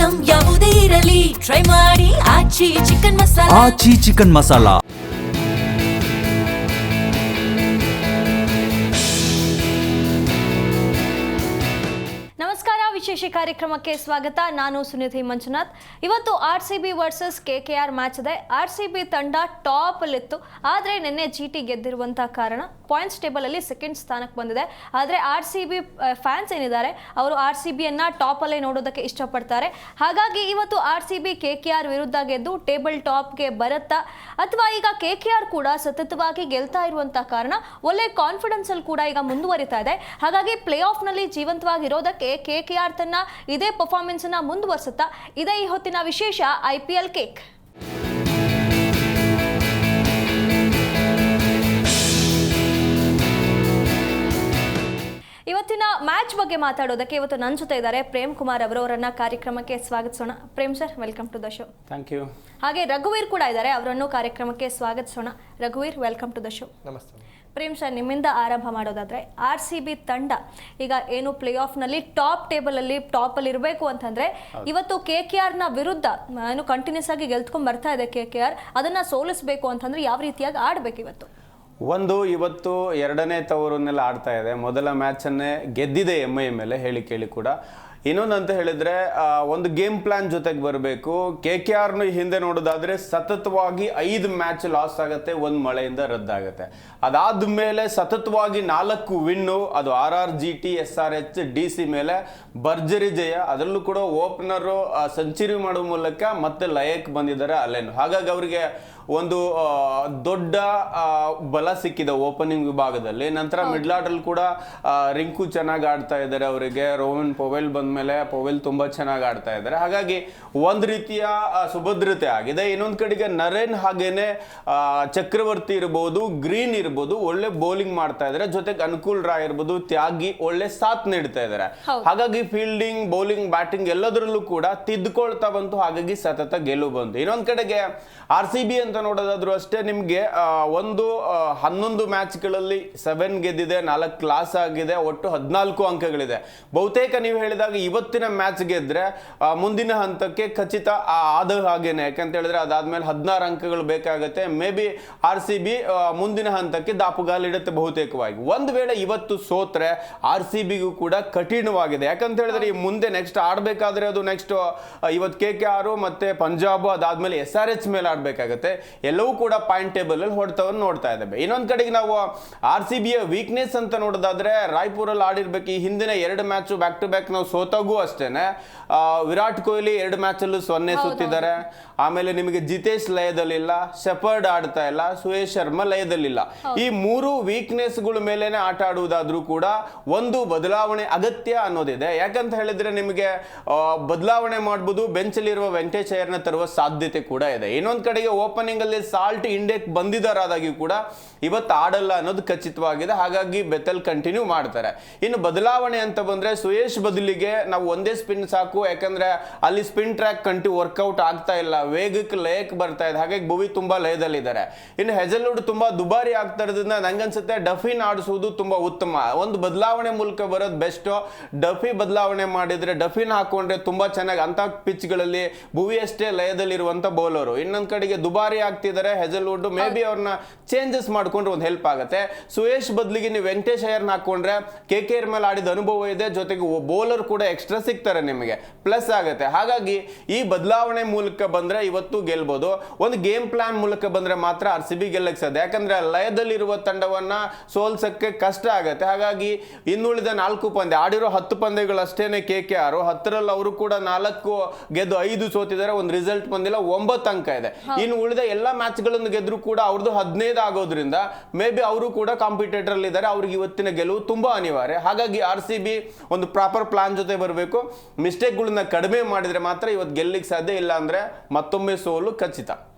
Item ಯಾವುದೇ ಇರಲಿ try ಮಾಡಿ ಆಚಿ ಚಿಕನ್ ಮಸಾಲಾ. ಆಚಿ ಚಿಕನ್ ಮಸಾಲಾ. ನಮಸ್ಕಾರ, ವಿಶೇಷ ಕಾರ್ಯಕ್ರಮಕ್ಕೆ ಸ್ವಾಗತ. ನಾನು ಸುನಿಧಿ ಮಂಜುನಾಥ್. ಇವತ್ತು RCB ವರ್ಸಸ್ KKR ಮ್ಯಾಚ್ ಇದೆ. RCB ತಂಡ ಟಾಪ್ ಅಲ್ಲಿತ್ತು, ಆದರೆ ನಿನ್ನೆ GT ಗೆದ್ದಿರುವಂತಹ ಕಾರಣ ಪಾಯಿಂಟ್ಸ್ ಟೇಬಲ್ ಅಲ್ಲಿ ಸೆಕೆಂಡ್ ಸ್ಥಾನಕ್ಕೆ ಬಂದಿದೆ. ಆದರೆ RCB ಫ್ಯಾನ್ಸ್ ಏನಿದ್ದಾರೆ ಅವರು RCB ಅನ್ನ ಟಾಪ್ ಅಲ್ಲೇ ನೋಡೋದಕ್ಕೆ ಇಷ್ಟಪಡ್ತಾರೆ. ಹಾಗಾಗಿ ಇವತ್ತು RCB KKR ವಿರುದ್ಧ ಗೆದ್ದು ಟೇಬಲ್ ಟಾಪ್ಗೆ ಬರುತ್ತಾ, ಅಥವಾ ಈಗ KKR ಕೂಡ ಸತತವಾಗಿ ಗೆಲ್ತಾ ಇರುವಂತಹ ಕಾರಣ ಒಳ್ಳೆ ಕಾನ್ಫಿಡೆನ್ಸ್ ಅಲ್ಲಿ ಕೂಡ ಈಗ ಮುಂದುವರಿತಾ ಇದೆ. ಹಾಗಾಗಿ ಪ್ಲೇ ಆಫ್ ನಲ್ಲಿ ಜೀವಂತವಾಗಿರೋದಕ್ಕೆ KKR ತನ್ನ ಇದೇ ಪರ್ಫಾರ್ಮೆನ್ಸ್ ಅನ್ನ ಮುಂದುವರಿಸುತ್ತಾ ಇದೇ ಈ ಹೊತ್ತಿನ ವಿಶೇಷ IPL ಕೇಕ್. ಇವತ್ತಿನ ಮ್ಯಾಚ್ ಬಗ್ಗೆ ಮಾತಾಡೋದಕ್ಕೆ ಇವತ್ತು ನನ್ನ ಜೊತೆ ಇದ್ದಾರೆ ಪ್ರೇಮ್ ಕುಮಾರ್ ಅವರನ್ನ ಕಾರ್ಯಕ್ರಮಕ್ಕೆ ಸ್ವಾಗತಿಸೋಣ. Prem sir, welcome to the show. Thank you. ಹಾಗೆ ರಘುವೀರ್ ಕೂಡ ಇದ್ದಾರೆ, ಅವರನ್ನು ಕಾರ್ಯಕ್ರಮಕ್ಕೆ ಸ್ವಾಗತಿಸೋಣ. ರಘುವೀರ್, ವೆಲ್ಕಮ್ ಟು ದ ಶೋ. ನಮಸ್ತೆ. ಪ್ರೇಮ್ ಸರ್, ನಿಮ್ಮಿಂದ ಆರಂಭ ಮಾಡೋದಾದ್ರೆ RCB ತಂಡ ಈಗ ಏನು ಪ್ಲೇ ಆಫ್ ನಲ್ಲಿ ಟಾಪ್ ಟೇಬಲ್ ಅಲ್ಲಿ ಟಾಪ್ ಅಲ್ಲಿ ಇರಬೇಕು ಅಂತಂದ್ರೆ ಇವತ್ತು KKR ನ ವಿರುದ್ಧ ಏನು ಕಂಟಿನ್ಯೂಸ್ ಆಗಿ ಗೆಲ್ತ್ಕೊಂಡ್ ಬರ್ತಾ ಇದೆ KKR, ಅದನ್ನ ಸೋಲಿಸಬೇಕು ಅಂತಂದ್ರೆ ಯಾವ ರೀತಿಯಾಗಿ ಆಡ್ಬೇಕು ಇವತ್ತು? ಇವತ್ತು ಎರಡನೇ ತವರನ್ನೆಲ್ಲ ಆಡ್ತಾ ಇದೆ. ಮೊದಲ ಮ್ಯಾಚನ್ನೇ ಗೆದ್ದಿದೆ MI ಮೇಲೆ ಹೇಳಿ ಕೇಳಿ ಕೂಡ. ಇನ್ನೊಂದು ಅಂತ ಹೇಳಿದ್ರೆ ಒಂದು ಗೇಮ್ ಪ್ಲಾನ್ ಜೊತೆಗೆ ಬರಬೇಕು. KKR ಹಿಂದೆ ನೋಡೋದಾದ್ರೆ ಸತತವಾಗಿ 5 ಮ್ಯಾಚ್ ಲಾಸ್ ಆಗುತ್ತೆ, ಒಂದು ಮಳೆಯಿಂದ ರದ್ದಾಗುತ್ತೆ. ಅದಾದ್ಮೇಲೆ ಸತತವಾಗಿ 4 ವಿನ್ನು, ಅದು RR GT SRH DC ಮೇಲೆ ಭರ್ಜರಿ ಜಯ. ಅದರಲ್ಲೂ ಕೂಡ ಓಪನರ್ ಸೆಂಚುರಿ ಮಾಡುವ ಮೂಲಕ ಮತ್ತೆ ಲಯಕ್ಕೆ ಬಂದಿದ್ದಾರೆ ಅಲ್ಲೇನು. ಹಾಗಾಗಿ ಅವರಿಗೆ ಒಂದು ದೊಡ್ಡ ಬಲ ಸಿಕ್ಕಿದೆ ಓಪನಿಂಗ್ ವಿಭಾಗದಲ್ಲಿ. ನಂತರ ಮಿಡ್ಲ್ ಆರ್ಡರ್ ಕೂಡ ರಿಂಕು ಚೆನ್ನಾಗಿ ಆಡ್ತಾ ಇದ್ದಾರೆ. ಅವರಿಗೆ ರೋಹನ್ ಪೊವೆಲ್ ಬಂದ್ಮೇಲೆ ಪೊವೆಲ್ ತುಂಬಾ ಚೆನ್ನಾಗಿ ಆಡ್ತಾ ಇದ್ದಾರೆ. ಹಾಗಾಗಿ ಒಂದ್ ರೀತಿಯ ಸುಭದ್ರತೆ ಆಗಿದೆ. ಇನ್ನೊಂದ್ ಕಡೆಗೆ ನರೇನ್ ಹಾಗೇನೆ ಚಕ್ರವರ್ತಿ ಇರ್ಬೋದು, ಗ್ರೀನ್ ಇರ್ಬೋದು, ಒಳ್ಳೆ ಬೌಲಿಂಗ್ ಮಾಡ್ತಾ ಇದ್ದಾರೆ. ಜೊತೆಗೆ ಅನುಕೂಲ್ ರಾಯ್ ಇರ್ಬೋದು, ತ್ಯಾಗಿ ಒಳ್ಳೆ ಸಾಥ್ ನೀಡ್ತಾ ಇದ್ದಾರೆ. ಹಾಗಾಗಿ ಫೀಲ್ಡಿಂಗ್, ಬೌಲಿಂಗ್, ಬ್ಯಾಟಿಂಗ್ ಎಲ್ಲದರಲ್ಲೂ ಕೂಡ ತಿದ್ದುಕೊಳ್ತಾ ಬಂತು. ಹಾಗಾಗಿ ಸತತ ಗೆಲುವು ಬಂತು. ಇನ್ನೊಂದ್ ಕಡೆಗೆ RCB ಅಂತ ನೋಡೋದಾದ್ರು ಅಷ್ಟೇ, ನಿಮ್ಗೆ 11 ಮ್ಯಾಚ್ಗಳಲ್ಲಿ 7 ಗೆದ್ದಿದೆ, 4 ಲಾಸ್ ಆಗಿದೆ, ಒಟ್ಟು 14 ಅಂಕಗಳಿದೆ. ಬಹುತೇಕ ನೀವು ಹೇಳಿದಾಗ ಇವತ್ತಿನ ಮ್ಯಾಚ್ ಗೆದ್ರೆ ಮುಂದಿನ ಹಂತಕ್ಕೆ ಖಚಿತ ಆದ ಹಾಗೇನೆ. ಯಾಕಂತ ಹೇಳಿದ್ರೆ ಅದಾದ್ಮೇಲೆ 16 ಅಂಕಗಳು ಬೇಕಾಗುತ್ತೆ. ಮೇ ಬಿ RCB ಮುಂದಿನ ಹಂತಕ್ಕೆ ದಾಪುಗಾಲಿಡುತ್ತೆ ಬಹುತೇಕವಾಗಿ. ಒಂದ್ ವೇಳೆ ಇವತ್ತು ಸೋತ್ರೆ RCBಗೂ ಕೂಡ ಕಠಿಣವಾಗಿದೆ. ಯಾಕಂತ ಹೇಳಿದ್ರೆ ಈ ಮುಂದೆ ನೆಕ್ಸ್ಟ್ ಆಡ್ಬೇಕಾದ್ರೆ ಅದು ನೆಕ್ಸ್ಟ್ ಇವತ್ತು KKR ಮತ್ತೆ ಪಂಜಾಬ್, ಅದಾದ್ಮೇಲೆ SRH ಮೇಲೆ ಆಡ್ಬೇಕಾಗತ್ತೆ. ಎಲ್ಲವೂ ಕೂಡ ಪಾಯಿಂಟ್ ಟೇಬಲ್ ಅಲ್ಲಿ ಹೊಡೆತವನ್ನು ನೋಡ್ತಾ ಇದ್ದೇವೆ. ಇನ್ನೊಂದ್ ಕಡೆಗೆ ನಾವು RCBಯ ವೀಕ್ನೆಸ್ ಅಂತ ನೋಡೋದಾದ್ರೆ ರಾಯ್ಪುರ್ ಅಲ್ಲಿ ಆಡಿರ್ಬೇಕು. ಈ ಹಿಂದಿನ 2 ಮ್ಯಾಚ್ ಬ್ಯಾಕ್ ಟು ಬ್ಯಾಕ್ ನಾವು ಸೋತಾಗೂ ಅಷ್ಟೇನೆ. ವಿರಾಟ್ ಕೊಹ್ಲಿ 2 ಮ್ಯಾಚ್ ಅಲ್ಲೂ 0 ಸೋತಿದ್ದಾರೆ. ಆಮೇಲೆ ನಿಮಗೆ ಜಿತೇಶ್ ಲಯದಲ್ಲಿಲ್ಲ, ಶೆಪರ್ಡ್ ಆಡ್ತಾ ಇಲ್ಲ, ಸುಯೇಶ್ ಶರ್ಮಾ ಲಯದಲ್ಲಿಲ್ಲ. ಈ 3 ವೀಕ್ನೆಸ್ ಗಳ ಮೇಲೆನೆ ಆಟ ಆಡುವುದಾದ್ರೂ ಕೂಡ ಒಂದು ಬದಲಾವಣೆ ಅಗತ್ಯ ಅನ್ನೋದಿದೆ. ಯಾಕಂತ ಹೇಳಿದ್ರೆ ನಿಮಗೆ ಬದಲಾವಣೆ ಮಾಡಬಹುದು. ಬೆಂಚ್ ಅಲ್ಲಿ ಇರುವ ವೆಂಕಟೇಶ್ ಅಯ್ಯರ್ನ ತರುವ ಸಾಧ್ಯತೆ ಕೂಡ ಇದೆ. ಇನ್ನೊಂದ್ ಕಡೆಗೆ ಓಪನಿಂಗ್ ಅಲ್ಲಿ ಸಾಲ್ಟ್ ಇಂಡೆಕ್ ಬಂದಿದ್ದಾರಾದಾಗಿ ಕೂಡ ಇವತ್ತು ಆಡಲ್ಲ ಅನ್ನೋದು ಖಚಿತವಾಗಿದೆ. ಹಾಗಾಗಿ ಬೆತೆಲ್ ಕಂಟಿನ್ಯೂ ಮಾಡ್ತಾರೆ. ಇನ್ನು ಬದಲಾವಣೆ ಅಂತ ಬಂದ್ರೆ ಸುಯೇಶ್ ಬದಲಿಗೆ ನಾವು ಒಂದೇ ಸ್ಪಿನ್ ಸಾಕು. ಯಾಕಂದ್ರೆ ಅಲ್ಲಿ ಸ್ಪಿನ್ ಟ್ರ್ಯಾಕ್ ಕಂಟಿನ್ಯೂ ವರ್ಕೌಟ್ ಆಗ್ತಾ ಇಲ್ಲ, ವೇಗಕ್ಕೆ ಲಯಕ್ಕೆ ಬರ್ತಾ ಇದೆ. ಹಾಗಾಗಿ ಭುವಿ ತುಂಬಾ ಲಯದಲ್ಲಿದ್ದಾರೆ. ಇನ್ನು ಹೆಜಲ್ವುಡ್ ತುಂಬಾ ದುಬಾರಿ ಆಗ್ತಾ ಇರೋದ್ರಿಂದ ನಂಗನ್ಸುತ್ತೆ ಡಫಿನ್ ಆಡಿಸುವುದು ತುಂಬಾ ಉತ್ತಮ. ಒಂದು ಬದಲಾವಣೆ ಮೂಲಕ ಬರೋದು ಬೆಸ್ಟ್. ಡಫಿ ಬದಲಾವಣೆ ಮಾಡಿದ್ರೆ, ಡಫಿನ್ ಹಾಕೊಂಡ್ರೆ ತುಂಬಾ ಚೆನ್ನಾಗಿ ಅಂತ ಪಿಚ್ ಗಳಲ್ಲಿ ಭುವಿ ಅಷ್ಟೇ ಲಯದಲ್ಲಿರುವಂತ ಬೌಲರು. ಇನ್ನೊಂದ್ ಕಡೆಗೆ ದುಬಾರಿ ಆಗ್ತಿದ್ದಾರೆ ಹೆಜಲ್ವುಡ್. ಮೇ ಬಿ ಅವ್ರನ್ನ ಚೇಂಜಸ್ ಮಾಡ್ಕೊಂಡ್ರೆ ಒಂದು ಹೆಲ್ಪ್ ಆಗುತ್ತೆ. ಸುಯೇಶ್ ಬದಲಿಗೆ ನೀವು ವೆಂಕಟೇಶ್ ಅಯ್ಯರ್ನ ಹಾಕೊಂಡ್ರೆ KKR ಮೇಲೆ ಆಡಿದ ಅನುಭವ ಇದೆ, ಜೊತೆಗೆ ಬೌಲರ್ ಕೂಡ ಎಕ್ಸ್ಟ್ರಾ ಸಿಗ್ತಾರೆ, ನಿಮಗೆ ಪ್ಲಸ್ ಆಗುತ್ತೆ. ಹಾಗಾಗಿ ಈ ಬದಲಾವಣೆ ಮೂಲಕ ಬಂದ್ರೆ ಇವತ್ತು ಗೆಲ್ಬಹುದು. ಒಂದು ಗೇಮ್ ಪ್ಲಾನ್ ಮೂಲಕ ಬಂದ್ರೆ ಮಾತ್ರ RCB ಗೆಲ್ಲಕ್ಕೆ ಸಾಧ್ಯ. ಯಾಕಂದ್ರೆ ಲಯದಲ್ಲಿರುವ ತಂಡವನ್ನ ಸೋಲ್ಸಕ್ಕೆ ಕಷ್ಟ ಆಗುತ್ತೆ. ಹಾಗಾಗಿ ಇನ್ನುಳಿದ 4 ಪಂದ್ಯ ಆಡಿರೋ 10 ಪಂದ್ಯಗಳು ಅಷ್ಟೇನೆ KKR. 10ರಲ್ಲಿ ಅವರು ಕೂಡ 4 ಗೆದ್ದು 5 ಸೋತಿದ್ದಾರೆ. ಒಂದು ರಿಸಲ್ಟ್ ಬಂದಿಲ್ಲ, 9 ಅಂಕ ಇದೆ. ಇನ್ನು ಉಳಿದ ಎಲ್ಲಾ ಮ್ಯಾಚ್ ಗಳನ್ನು ಗೆದ್ರು ಕೂಡ ಅವ್ರದ್ದು 15 ಆಗೋದ್ರಿಂದ ಮೇ ಬಿ ಅವರು ಕೂಡ ಕಾಂಪಿಟೇಟರ್ ಅಲ್ಲಿ ಇದ್ದಾರೆ. ಅವ್ರಿಗೆ ಇವತ್ತಿನ ಗೆಲುವು ತುಂಬಾ ಅನಿವಾರ್ಯ. ಹಾಗಾಗಿ RCB ಒಂದು ಪ್ರಾಪರ್ ಪ್ಲಾನ್ ಜೊತೆ ಬರಬೇಕು. ಮಿಸ್ಟೇಕ್ ಗಳನ್ನ ಕಡಿಮೆ ಮಾಡಿದ್ರೆ ಮಾತ್ರ ಇವತ್ತು ಗೆಲ್ಲಿಕ್ಕೆ ಸಾಧ್ಯ. ಇಲ್ಲ ಅಂದ್ರೆ ಮತ್ತೊಮ್ಮೆ ಸೋಲು ಖಚಿತ.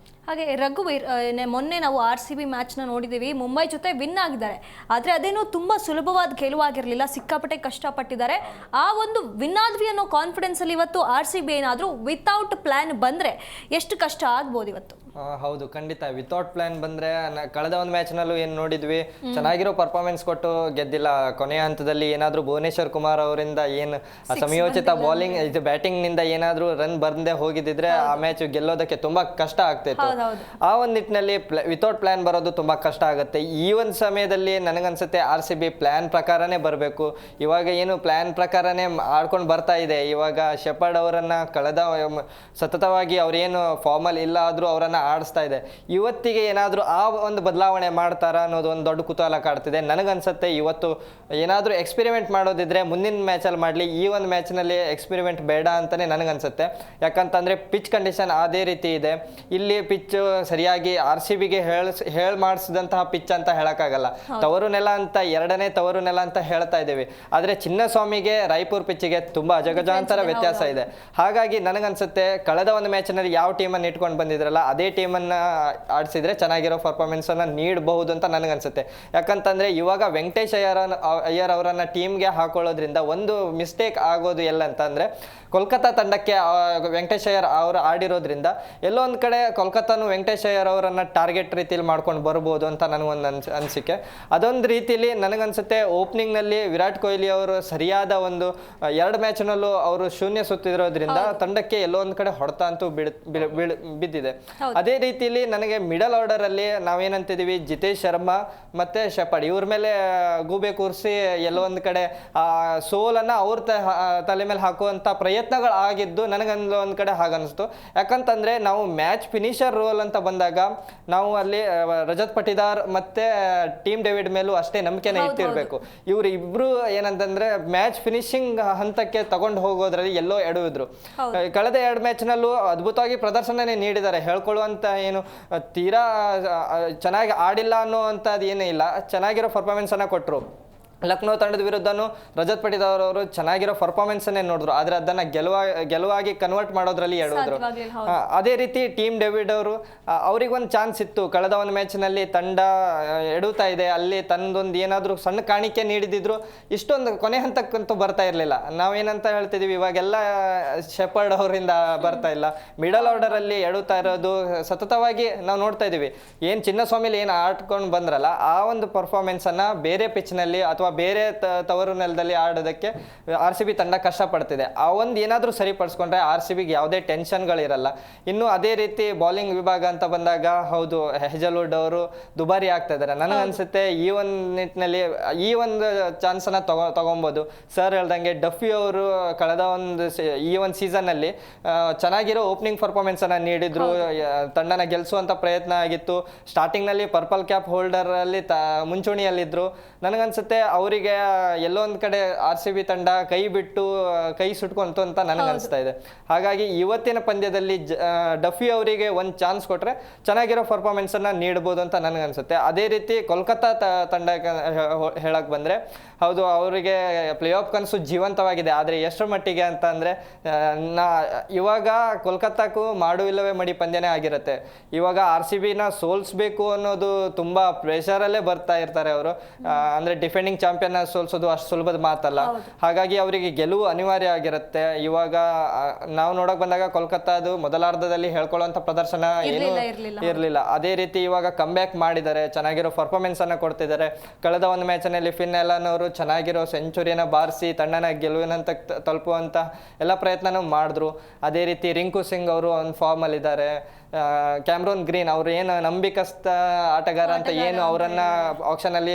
ಹಾಗೆ ರಘುವೀರ್, ಮೊನ್ನೆ ನಾವು RCB ಮ್ಯಾಚ್ನ ನೋಡಿದ್ದೀವಿ, ಮುಂಬೈ ಜೊತೆ ವಿನ್ ಆಗಿದ್ದಾರೆ. ಆದರೆ ಅದೇನೋ ತುಂಬ ಸುಲಭವಾದ ಗೆಲುವಾಗಿರಲಿಲ್ಲ, ಸಿಕ್ಕಾಪಟ್ಟೆ ಕಷ್ಟಪಟ್ಟಿದ್ದಾರೆ. ಆ ಒಂದು ವಿನ್ ಆದ್ವಿ ಅನ್ನೋ ಕಾನ್ಫಿಡೆನ್ಸಲ್ಲಿ ಇವತ್ತು RCB ಏನಾದರೂ ವಿತೌಟ್ ಪ್ಲ್ಯಾನ್ ಬಂದರೆ ಎಷ್ಟು ಕಷ್ಟ ಆಗ್ಬೋದು ಇವತ್ತು? ಹೌದು, ಖಂಡಿತ. ವಿತೌಟ್ ಪ್ಲಾನ್ ಬಂದ್ರೆ ಕಳೆದ ಒಂದು ಮ್ಯಾಚ್ನಲ್ಲೂ ಏನು ನೋಡಿದ್ವಿ, ಚೆನ್ನಾಗಿರೋ ಪರ್ಫಾರ್ಮೆನ್ಸ್ ಕೊಟ್ಟು ಗೆದ್ದಿಲ್ಲ. ಕೊನೆಯ ಹಂತದಲ್ಲಿ ಏನಾದರೂ ಭುವನೇಶ್ವರ್ ಕುಮಾರ್ ಅವರಿಂದ ಏನು ಸಮಯೋಚಿತ ಬೌಲಿಂಗ್ ಇದು ಬ್ಯಾಟಿಂಗ್ ನಿಂದ ಏನಾದರೂ ರನ್ ಬಂದೇ ಹೋಗಿದ್ದಿದ್ರೆ ಆ ಮ್ಯಾಚ್ ಗೆಲ್ಲೋದಕ್ಕೆ ತುಂಬಾ ಕಷ್ಟ ಆಗ್ತಿತ್ತು. ಆ ಒಂದು ನಿಟ್ಟಿನಲ್ಲಿ ವಿತೌಟ್ ಪ್ಲಾನ್ ಬರೋದು ತುಂಬಾ ಕಷ್ಟ ಆಗುತ್ತೆ. ಈ ಒಂದು ಸಮಯದಲ್ಲಿ ನನಗನ್ಸುತ್ತೆ RCB ಪ್ಲಾನ್ ಪ್ರಕಾರನೇ ಬರಬೇಕು. ಇವಾಗ ಏನು ಪ್ಲಾನ್ ಪ್ರಕಾರನೇ ಆಡ್ಕೊಂಡು ಬರ್ತಾ ಇದೆ. ಇವಾಗ ಶೆಪರ್ಡ್ ಅವರನ್ನ ಕಳೆದ ಸತತವಾಗಿ ಅವ್ರೇನು ಫಾರ್ಮಲ್ ಇಲ್ಲ ಆದ್ರೂ ಅವರನ್ನ ಆಡಿಸ್ತಾ ಇದೆ. ಇವತ್ತಿಗೆ ಏನಾದರೂ ಆ ಒಂದು ಬದಲಾವಣೆ ಮಾಡ್ತಾರಾ ಅನ್ನೋದು ಒಂದು ದೊಡ್ಡ ಕುತೂಹಲ ಕಾಡ್ತಿದೆ. ನನಗನ್ಸುತ್ತೆ ಇವತ್ತು ಏನಾದರೂ ಎಕ್ಸ್ಪೆರಿಮೆಂಟ್ ಮಾಡೋದಿದ್ರೆ ಮುಂದಿನ ಮ್ಯಾಚಲ್ಲಿ ಮಾಡಲಿ, ಈ ಒಂದು ಮ್ಯಾಚ್ನಲ್ಲಿ ಎಕ್ಸ್ಪೆರಿಮೆಂಟ್ ಬೇಡ ಅಂತಲೇ ನನಗನ್ಸುತ್ತೆ. ಯಾಕಂತಂದರೆ ಪಿಚ್ ಕಂಡೀಷನ್ ಅದೇ ರೀತಿ ಇದೆ. ಇಲ್ಲಿ ಪಿಚ್ ಸರಿಯಾಗಿ RCBಗೆ ಹೇಳಿ ಮಾಡಿಸಿದಂತಹ ಪಿಚ್ ಅಂತ ಹೇಳೋಕ್ಕಾಗಲ್ಲ. ತವರು ನೆಲ ಅಂತ, ಎರಡನೇ ತವರು ನೆಲ ಅಂತ ಹೇಳ್ತಾ ಇದ್ದೀವಿ. ಆದರೆ ಚಿನ್ನಸ್ವಾಮಿಗೆ ರಾಯ್ಪುರ್ ಪಿಚ್ಚಿಗೆ ತುಂಬ ಅಜಗಜಾಂತರ ವ್ಯತ್ಯಾಸ ಇದೆ. ಹಾಗಾಗಿ ನನಗನ್ಸುತ್ತೆ ಕಳೆದ ಒಂದು ಮ್ಯಾಚ್ನಲ್ಲಿ ಯಾವ ಟೀಮನ್ನು ಇಟ್ಕೊಂಡು ಬಂದಿದ್ರಲ್ಲ ಅದೇ ಟೀಮನ್ನು ಆಡಿಸಿದ್ರೆ ಚೆನ್ನಾಗಿರೋ ಪರ್ಫಾರ್ಮೆನ್ಸನ್ನು ನೀಡಬಹುದು ಅಂತ ನನಗನ್ಸುತ್ತೆ. ಯಾಕಂತಂದರೆ ಇವಾಗ ವೆಂಕಟೇಶ್ ಅಯ್ಯರ್ ಅವರನ್ನು ಟೀಮ್ಗೆ ಹಾಕೊಳ್ಳೋದ್ರಿಂದ ಒಂದು ಮಿಸ್ಟೇಕ್ ಆಗೋದು ಎಲ್ಲ ಅಂತಂದರೆ, ಕೋಲ್ಕತ್ತಾ ತಂಡಕ್ಕೆ ವೆಂಕಟೇಶ್ ಅಯ್ಯರ್ ಅವರು ಆಡಿರೋದ್ರಿಂದ ಎಲ್ಲೋ ಒಂದು ಕಡೆ ಕೋಲ್ಕತ್ತಾನು ವೆಂಕಟೇಶ್ ಅಯ್ಯರ್ ಅವರನ್ನು ಟಾರ್ಗೆಟ್ ರೀತಿಯಲ್ಲಿ ಮಾಡ್ಕೊಂಡು ಬರ್ಬೋದು ಅಂತ ನನಗೊಂದು ಅನಿಸಿಕೆ. ಅದೊಂದು ರೀತಿಯಲ್ಲಿ ನನಗನ್ಸುತ್ತೆ ಓಪನಿಂಗ್ನಲ್ಲಿ ವಿರಾಟ್ ಕೊಹ್ಲಿ ಅವರು ಸರಿಯಾದ ಒಂದು 2 ಮ್ಯಾಚ್ನಲ್ಲೂ ಅವರು ಶೂನ್ಯ ಸುತ್ತಿರೋದ್ರಿಂದ ತಂಡಕ್ಕೆ ಎಲ್ಲೋ ಒಂದು ಕಡೆ ಹೊಡೆತ ಅಂತೂ ಬಿದ್ದಿದೆ. ಅದೇ ರೀತಿಯಲ್ಲಿ ನನಗೆ ಮಿಡಲ್ ಆರ್ಡರ್ ಅಲ್ಲಿ ನಾವೇನಂತಿದೀವಿ, ಜಿತೇಶ್ ಶರ್ಮಾ ಮತ್ತೆ ಶೆಪರ್ಡ್ ಇವ್ರ ಮೇಲೆ ಗೂಬೆ ಕೂರಿಸಿ ಎಲ್ಲೋ ಒಂದು ಕಡೆ ಸೋಲನ್ನ ಅವ್ರ ತಲೆ ಮೇಲೆ ಹಾಕುವಂತ ಪ್ರಯತ್ನಗಳು ಆಗಿದ್ದು ನನಗಂದು ಒಂದು ಕಡೆ ಹಾಗನ್ನಿಸ್ತು. ಯಾಕಂತಂದ್ರೆ ನಾವು ಮ್ಯಾಚ್ ಫಿನಿಷರ್ ರೋಲ್ ಅಂತ ಬಂದಾಗ ನಾವು ಅಲ್ಲಿ ರಜತ್ ಪಟಿದಾರ್ ಮತ್ತೆ ಟೀಮ್ ಡೇವಿಡ್ ಮೇಲೂ ಅಷ್ಟೇ ನಂಬಿಕೆನ ಇಟ್ಟಿರ್ಬೇಕು. ಇವ್ರು ಇಬ್ರು ಏನಂತಂದ್ರೆ ಮ್ಯಾಚ್ ಫಿನಿಶಿಂಗ್ ಹಂತಕ್ಕೆ ತಗೊಂಡು ಹೋಗೋದ್ರಲ್ಲಿ ಎಲ್ಲೋ ಎಡುವಿದ್ರು. ಕಳೆದ 2 ಮ್ಯಾಚ್ನಲ್ಲೂ ಅದ್ಭುತವಾಗಿ ಪ್ರದರ್ಶನನೇ ನೀಡಿದ್ದಾರೆ. ಹೇಳ್ಕೊಳ್ಳುವಂತ ಏನು ತೀರಾ ಚೆನ್ನಾಗಿ ಆಡಿಲ್ಲ ಅನ್ನೋವಂಥದ್ದು ಏನೂ ಇಲ್ಲ, ಚೆನ್ನಾಗಿರೋ ಪರ್ಫಾರ್ಮೆನ್ಸ್ ಅನ್ನ ಕೊಟ್ಟರು. ಲಕ್ನೋ ತಂಡದ ವಿರುದ್ಧನೂ ರಜತ್ ಪಟಿದಾರ್ ಅವರು ಚೆನ್ನಾಗಿರೋ ಪರ್ಫಾರ್ಮೆನ್ಸ್ ಅನ್ನೇ ನೋಡಿದ್ರು, ಆದ್ರೆ ಅದನ್ನ ಗೆಲುವಾಗಿ ಕನ್ವರ್ಟ್ ಮಾಡೋದ್ರಲ್ಲಿ ಎಡವಿದ್ರು. ಅದೇ ರೀತಿ ಟೀಮ್ ಡೇವಿಡ್ ಅವರು ಅವ್ರಿಗೊಂದು ಚಾನ್ಸ್ ಇತ್ತು. ಕಳೆದ ಒಂದು ಮ್ಯಾಚ್ನಲ್ಲಿ ತಂಡ ಎಡುತ್ತಾ ಇದೆ, ಅಲ್ಲಿ ತನ್ನದೊಂದು ಏನಾದರೂ ಸಣ್ಣ ಕಾಣಿಕೆ ನೀಡಿದ್ರು ಇಷ್ಟೊಂದು ಕೊನೆ ಹಂತಕ್ಕಂತೂ ಬರ್ತಾ ಇರಲಿಲ್ಲ. ನಾವೇನಂತ ಹೇಳ್ತಿದೀವಿ, ಇವಾಗೆಲ್ಲ ಶೆಪರ್ಡ್ ಅವರಿಂದ ಬರ್ತಾ ಇಲ್ಲ. ಮಿಡಲ್ ಆರ್ಡರ್ ಅಲ್ಲಿ ಎಡುತ್ತಾ ಇರೋದು ಸತತವಾಗಿ ನಾವು ನೋಡ್ತಾ ಇದೀವಿ. ಏನ್ ಚಿನ್ನಸ್ವಾಮಿಲಿ ಏನು ಆಡ್ಕೊಂಡು ಬಂದ್ರಲ್ಲ ಆ ಒಂದು ಪರ್ಫಾರ್ಮೆನ್ಸ್ ಅನ್ನ ಬೇರೆ ಪಿಚ್ ನಲ್ಲಿ ಅಥವಾ ಬೇರೆ ತವರು ನೆಲದಲ್ಲಿ ಆಡೋದಕ್ಕೆ RCB ತಂಡ ಕಷ್ಟಪಡ್ತಿದೆ. ಆ ಒಂದು ಏನಾದರೂ ಸರಿಪಡಿಸ್ಕೊಂಡ್ರೆ RCBಗೆ ಯಾವುದೇ ಟೆನ್ಷನ್ಗಳಿರಲ್ಲ. ಇನ್ನು ಅದೇ ರೀತಿ ಬೌಲಿಂಗ್ ವಿಭಾಗ ಅಂತ ಬಂದಾಗ ಹೌದು, ಹೆಜಲ್ವುಡ್ ಅವರು ದುಬಾರಿ ಆಗ್ತಾ ಇದ್ದಾರೆ. ನನಗನ್ಸುತ್ತೆ ಈ ಒಂದು ನಿಟ್ಟಿನಲ್ಲಿ ಈ ಒಂದು ಚಾನ್ಸನ್ನು ತಗೊಬೋದು. ಸರ್ ಹೇಳ್ದಂಗೆ ಡಫಿ ಅವರು ಕಳೆದ ಈ ಒಂದು ಸೀಸನ್ನಲ್ಲಿ ಚೆನ್ನಾಗಿರೋ ಓಪನಿಂಗ್ ಪರ್ಫಾರ್ಮೆನ್ಸನ್ನು ನೀಡಿದ್ರು, ತಂಡನ ಗೆಲ್ಲಿಸುವಂಥ ಪ್ರಯತ್ನ ಆಗಿತ್ತು. ಸ್ಟಾರ್ಟಿಂಗ್ನಲ್ಲಿ ಪರ್ಪಲ್ ಕ್ಯಾಪ್ ಹೋಲ್ಡರ್ ಅಲ್ಲಿ ಮುಂಚೂಣಿಯಲ್ಲಿದ್ದರು. ನನಗನ್ಸುತ್ತೆ ಅವರಿಗೆ ಎಲ್ಲೋ ಒಂದು ಕಡೆ RCB ತಂಡ ಕೈ ಸುಟ್ಕೊಂತು ಅಂತ ನನಗನ್ಸ್ತಾ ಇದೆ. ಹಾಗಾಗಿ ಇವತ್ತಿನ ಪಂದ್ಯದಲ್ಲಿ ಡಫಿ ಅವರಿಗೆ ಒಂದು ಚಾನ್ಸ್ ಕೊಟ್ರೆ ಚೆನ್ನಾಗಿರೋ ಪರ್ಫಾರ್ಮೆನ್ಸ್ ಅನ್ನ ನೀಡಬಹುದು ಅಂತ ನನಗನ್ಸುತ್ತೆ. ಅದೇ ರೀತಿ ಕೋಲ್ಕತ್ತಾ ತಂಡ ಹೇಳಕ್ ಬಂದ್ರೆ ಹೌದು, ಅವರಿಗೆ ಪ್ಲೇ ಆಫ್ ಕನಸು ಜೀವಂತವಾಗಿದೆ. ಆದರೆ ಎಷ್ಟರ ಮಟ್ಟಿಗೆ ಅಂತ ಅಂದರೆ ಇವಾಗ ಕೋಲ್ಕತ್ತಾಕ್ಕೂ ಮಾಡು ಇಲ್ಲವೇ ಮಡಿ ಪಂದ್ಯನೇ ಆಗಿರುತ್ತೆ. ಇವಾಗ RCBನ ಸೋಲಿಸ್ಬೇಕು ಅನ್ನೋದು ತುಂಬ ಪ್ರೆಷರಲ್ಲೇ ಬರ್ತಾ ಇರ್ತಾರೆ ಅವರು. ಅಂದರೆ ಡಿಫೆಂಡಿಂಗ್ ಚಾಂಪಿಯನ್ ಸೋಲಿಸೋದು ಅಷ್ಟು ಸುಲಭದ ಮಾತಲ್ಲ. ಹಾಗಾಗಿ ಅವರಿಗೆ ಗೆಲುವು ಅನಿವಾರ್ಯ ಆಗಿರುತ್ತೆ. ಇವಾಗ ನಾವು ನೋಡಕ್ ಬಂದಾಗ ಕೋಲ್ಕತ್ತಾದು ಮೊದಲಾರ್ಧದಲ್ಲಿ ಹೇಳ್ಕೊಳ್ಳುವಂಥ ಪ್ರದರ್ಶನ ಏನೂ ಇರಲಿಲ್ಲ. ಅದೇ ರೀತಿ ಇವಾಗ ಕಮ್ ಬ್ಯಾಕ್ ಮಾಡಿದ್ದಾರೆ, ಚೆನ್ನಾಗಿರೋ ಪರ್ಫಾರ್ಮೆನ್ಸ್ ಅನ್ನ ಕೊಡ್ತಿದ್ದಾರೆ. ಕಳೆದ ಒಂದು ಮ್ಯಾಚ್ನಲ್ಲಿ ಫಿನ್ ಎಲನ್ ಅವರು ಚೆನ್ನಾಗಿರೋ ಸೆಂಚುರಿಯನ್ನ ಬಾರಿಸಿ ತಂಡನ ಗೆಲುವಿನಂತ ತಲುಪುವಂತ ಎಲ್ಲ ಪ್ರಯತ್ನನೂ ಮಾಡಿದ್ರು. ಅದೇ ರೀತಿ ರಿಂಕು ಸಿಂಗ್ ಅವರು ಒಂದು ಫಾರ್ಮ್ ಅಲ್ಲಿ ಇದ್ದಾರೆ. ಕ್ಯಾಮ್ರೋನ್ ಗ್ರೀನ್ ಅವರು ಏನು ನಂಬಿಕಸ್ಥ ಆಟಗಾರ ಅಂತ ಏನು ಅವರನ್ನ ಆಕ್ಷನ್ ಅಲ್ಲಿ